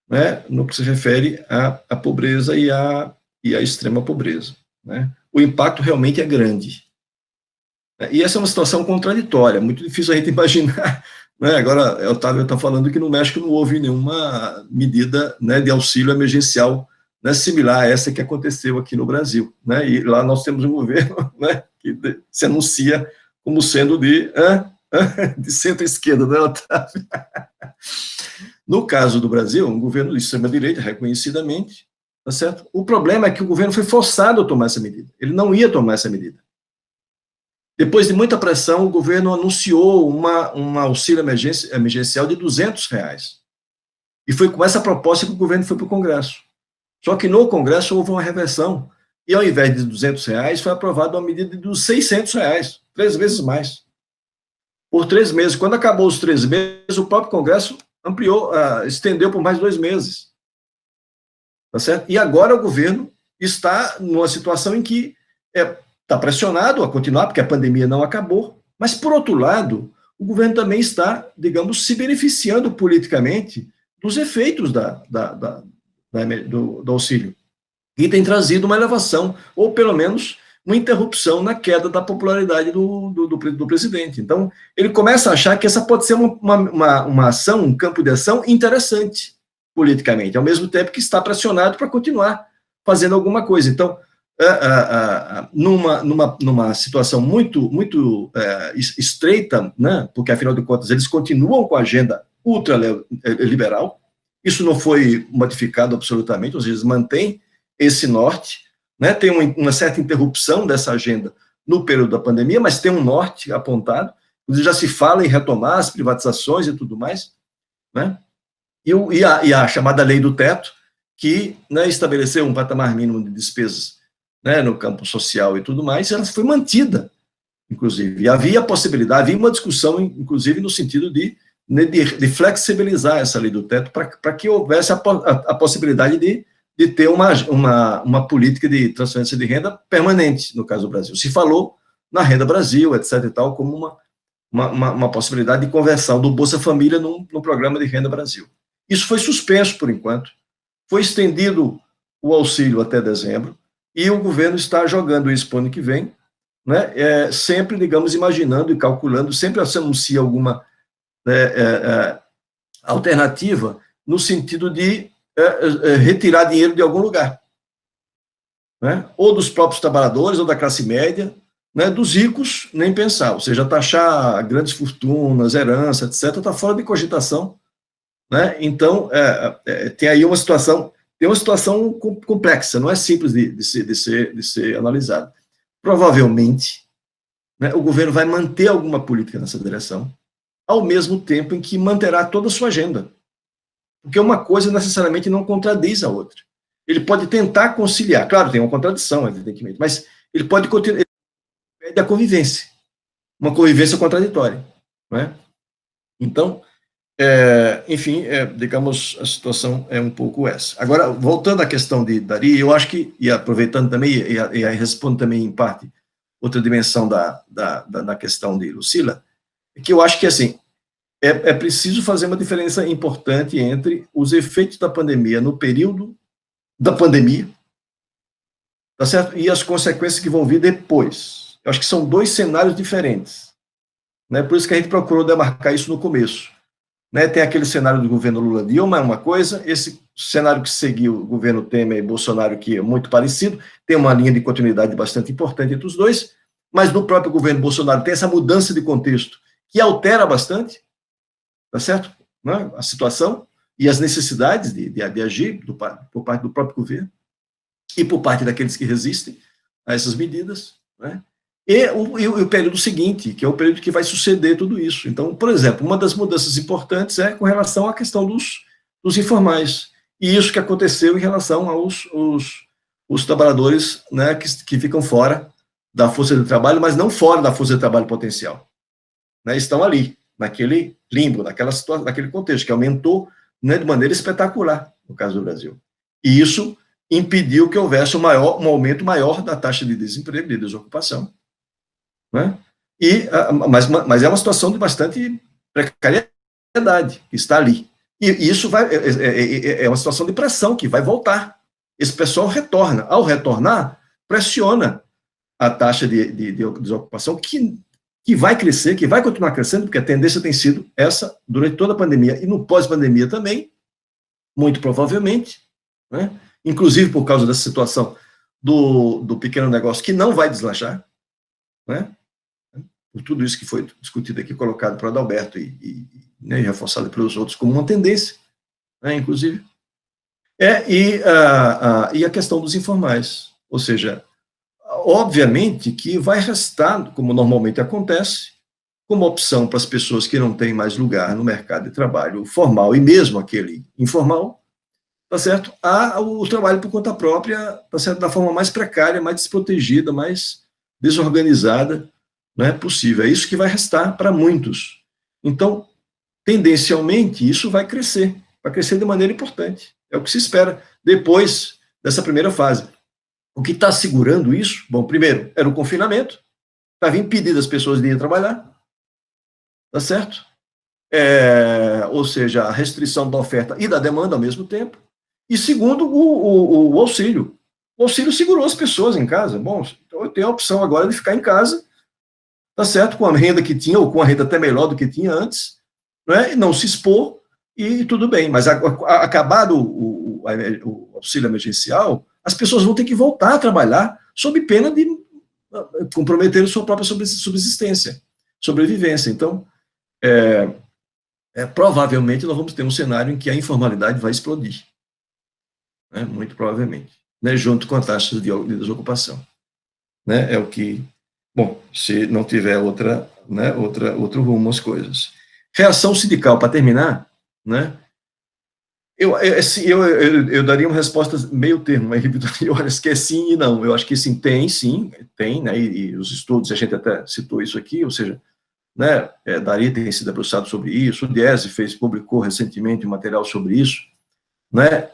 né, no que se refere à pobreza e à extrema pobreza. Né. O impacto realmente é grande. E essa é uma situação contraditória, muito difícil a gente imaginar. Né, agora, o Otávio está falando que no México não houve nenhuma medida, né, de auxílio emergencial, né, similar a essa que aconteceu aqui no Brasil, né, e lá nós temos um governo, né, que se anuncia como sendo de centro-esquerda, né, Otávio? No caso do Brasil, um governo de extrema-direita, reconhecidamente, tá certo? O problema é que o governo foi forçado a tomar essa medida, ele não ia tomar essa medida. Depois de muita pressão, o governo anunciou um auxílio emergencial de R$200, e foi com essa proposta que o governo foi para o Congresso. Só que no Congresso houve uma reversão, e ao invés de R$200, foi aprovada uma medida de R$600, 3 vezes mais. Por 3 meses. Quando acabou os 3 meses, o próprio Congresso ampliou, estendeu por mais 2 meses. Tá certo? E agora o governo está numa situação em que está pressionado a continuar, porque a pandemia não acabou, mas, por outro lado, o governo também está, digamos, se beneficiando politicamente dos efeitos do auxílio, e tem trazido uma elevação, ou pelo menos uma interrupção na queda da popularidade do presidente. Então, ele começa a achar que essa pode ser uma ação, um campo de ação interessante politicamente, ao mesmo tempo que está pressionado para continuar fazendo alguma coisa. Então, numa situação muito estreita, né, porque, afinal de contas, eles continuam com a agenda ultraliberal, isso não foi modificado absolutamente, ou seja, eles mantêm esse norte, né, tem uma certa interrupção dessa agenda no período da pandemia, mas tem um norte apontado, já se fala em retomar as privatizações e tudo mais, né, e a chamada lei do teto, que, né, estabeleceu um patamar mínimo de despesas, né, no campo social e tudo mais, ela foi mantida, inclusive, e havia uma discussão, inclusive, no sentido de flexibilizar essa lei do teto para que houvesse a possibilidade de ter uma política de transferência de renda permanente, no caso do Brasil. Se falou na Renda Brasil, etc. e tal, como uma possibilidade de conversão do Bolsa Família num programa de Renda Brasil. Isso foi suspenso por enquanto, foi estendido o auxílio até dezembro, e o governo está jogando isso para o ano que vem, né, sempre, digamos, imaginando e calculando, sempre se anuncia alguma alternativa no sentido de retirar dinheiro de algum lugar, né, ou dos próprios trabalhadores, ou da classe média, né, dos ricos, nem pensar, ou seja, taxar grandes fortunas, herança, etc., está fora de cogitação, né, então tem aí uma situação complexa, não é simples de ser analisado. Provavelmente, né, o governo vai manter alguma política nessa direção, ao mesmo tempo em que manterá toda a sua agenda, porque uma coisa necessariamente não contradiz a outra. Ele pode tentar conciliar, claro, tem uma contradição, evidentemente, mas ele pode continuar, ele pede a convivência, uma convivência contraditória, não é? Então, enfim, digamos, a situação é um pouco essa. Agora, voltando à questão de Dari, eu acho que, e aproveitando também, e aí respondo também, em parte, outra dimensão da questão de Lucila, que eu acho que, assim, é preciso fazer uma diferença importante entre os efeitos da pandemia no período da pandemia, tá certo? E as consequências que vão vir depois. Eu acho que são dois cenários diferentes, né? Por isso que a gente procurou demarcar isso no começo. Né, tem aquele cenário do governo Lula-Dilma, é uma coisa, esse cenário que seguiu o governo Temer e Bolsonaro, que é muito parecido, tem uma linha de continuidade bastante importante entre os dois, mas no próprio governo Bolsonaro tem essa mudança de contexto que altera bastante, tá certo? Né, a situação e as necessidades de agir por parte do próprio governo e por parte daqueles que resistem a essas medidas, né? E o período seguinte, que é o período que vai suceder tudo isso. Então, por exemplo, uma das mudanças importantes é com relação à questão dos informais, e isso que aconteceu em relação aos trabalhadores, né, que ficam fora da força de trabalho, mas não fora da força de trabalho potencial, né, estão ali, naquele limbo, naquela situação, naquele contexto, que aumentou, né, de maneira espetacular, no caso do Brasil. E isso impediu que houvesse um aumento maior da taxa de desemprego, de desocupação, né? Mas é uma situação de bastante precariedade que está ali. E isso é uma situação de pressão que vai voltar. Esse pessoal retorna. Ao retornar, pressiona a taxa de desocupação que vai crescer, que vai continuar crescendo, porque a tendência tem sido essa durante toda a pandemia e no pós-pandemia também, muito provavelmente, né? Inclusive por causa dessa situação do pequeno negócio que não vai deslanchar, né? Por tudo isso que foi discutido aqui, colocado por Adalberto e reforçado pelos outros como uma tendência, né, inclusive. E a questão dos informais, ou seja, obviamente que vai restar, como normalmente acontece, como opção para as pessoas que não têm mais lugar no mercado de trabalho formal e mesmo aquele informal, tá certo? O trabalho por conta própria, tá certo? Da forma mais precária, mais desprotegida, mais desorganizada, não é possível. É isso que vai restar para muitos. Então, tendencialmente, isso vai crescer de maneira importante. É o que se espera depois dessa primeira fase. O que está segurando isso? Bom, primeiro, era o confinamento, estava impedido as pessoas de ir trabalhar, tá certo? Ou seja, a restrição da oferta e da demanda ao mesmo tempo. E segundo, o auxílio. O auxílio segurou as pessoas em casa. Bom, então eu tenho a opção agora de ficar em casa, tá certo? Com a renda que tinha, ou com a renda até melhor do que tinha antes, né? Não se expor, e tudo bem. Mas acabado o auxílio emergencial, as pessoas vão ter que voltar a trabalhar sob pena de comprometer sua própria subsistência, sobrevivência. Então, provavelmente nós vamos ter um cenário em que a informalidade vai explodir, né? Muito provavelmente, né? Junto com a taxa de desocupação, né? É o que, bom, se não tiver né, outro rumo às coisas. Reação sindical, para terminar, né? Eu daria uma resposta meio termo, mas eu acho que é sim e não. Eu acho que sim, tem, né? E os estudos, a gente até citou isso aqui, ou seja, né, Dari tem sido debruçado sobre isso, o Diese publicou recentemente um material sobre isso, né,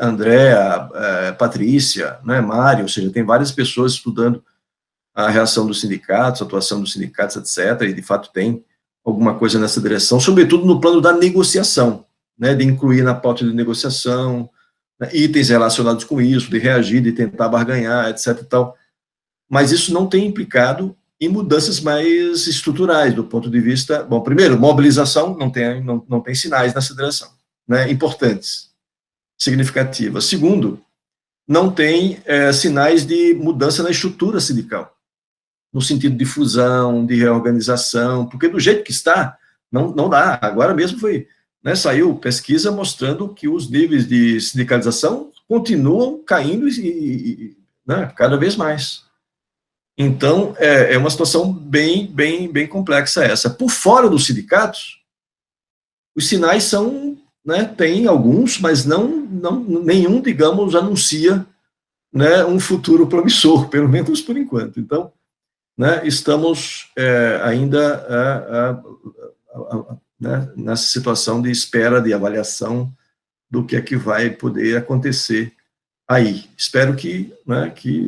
Andréa, Patrícia, né, Mário, ou seja, tem várias pessoas estudando a reação dos sindicatos, a atuação dos sindicatos, etc., e de fato tem alguma coisa nessa direção, sobretudo no plano da negociação, né, de incluir na pauta de negociação, né, itens relacionados com isso, de reagir, de tentar barganhar, etc. e tal. Mas isso não tem implicado em mudanças mais estruturais, do ponto de vista, bom, primeiro, mobilização, não tem sinais nessa direção, né, importantes, significativas. Segundo, não tem sinais de mudança na estrutura sindical, no sentido de fusão, de reorganização, porque do jeito que está, não dá. Agora mesmo né, saiu pesquisa mostrando que os níveis de sindicalização continuam caindo né, cada vez mais. Então, é uma situação bem complexa essa. Por fora dos sindicatos, os sinais são, né, tem alguns, mas nenhum, digamos, anuncia, né, um futuro promissor, pelo menos por enquanto. Então, né, estamos ainda né, nessa situação de espera, de avaliação do que é que vai poder acontecer aí. Espero que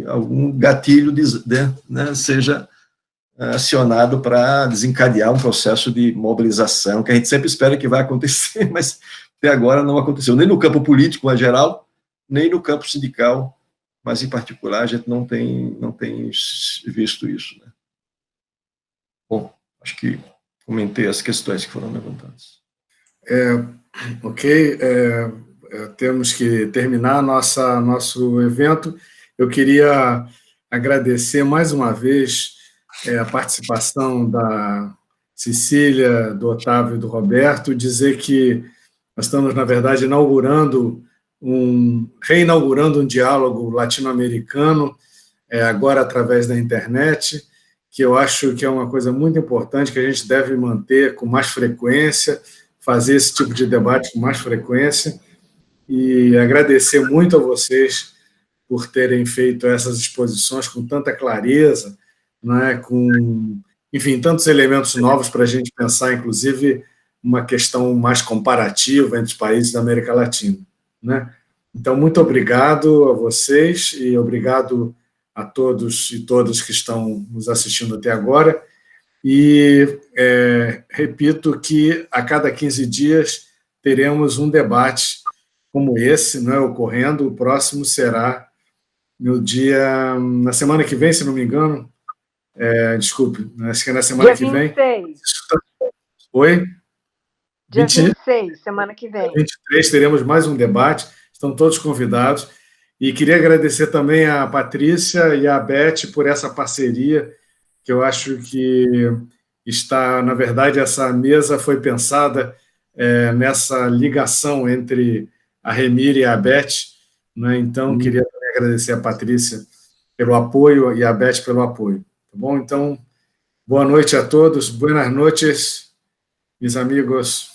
algum gatilho né, seja acionado para desencadear um processo de mobilização, que a gente sempre espera que vai acontecer, mas até agora não aconteceu, nem no campo político em geral, nem no campo sindical, mas em particular a gente não tem visto isso, né? Bom, acho que comentei as questões que foram levantadas. Ok, temos que terminar nosso evento. Eu queria agradecer mais uma vez a participação da Cecília, do Otávio e do Roberto, dizer que nós estamos, na verdade, reinaugurando um diálogo latino-americano, agora através da internet, que eu acho que é uma coisa muito importante, que a gente deve manter com mais frequência, fazer esse tipo de debate com mais frequência, e agradecer muito a vocês por terem feito essas exposições com tanta clareza, né, com, enfim, tantos elementos novos para a gente pensar, inclusive, uma questão mais comparativa entre os países da América Latina, né? Então, muito obrigado a vocês e obrigado a todos e todas que estão nos assistindo até agora. E repito que a cada 15 dias teremos um debate como esse, né, ocorrendo. O próximo será na semana que vem, se não me engano. Desculpe, acho que é na semana que vem. Dia 26. Oi? Dia 26, semana que vem. 23, teremos mais um debate. Estão todos convidados. E queria agradecer também a Patrícia e a Beth por essa parceria, que eu acho que está, na verdade, essa mesa foi pensada nessa ligação entre a Remíria e a Beth, né? Então, queria também agradecer a Patrícia pelo apoio e a Beth pelo apoio. Tá bom? Então, boa noite a todos, buenas noches, meus amigos.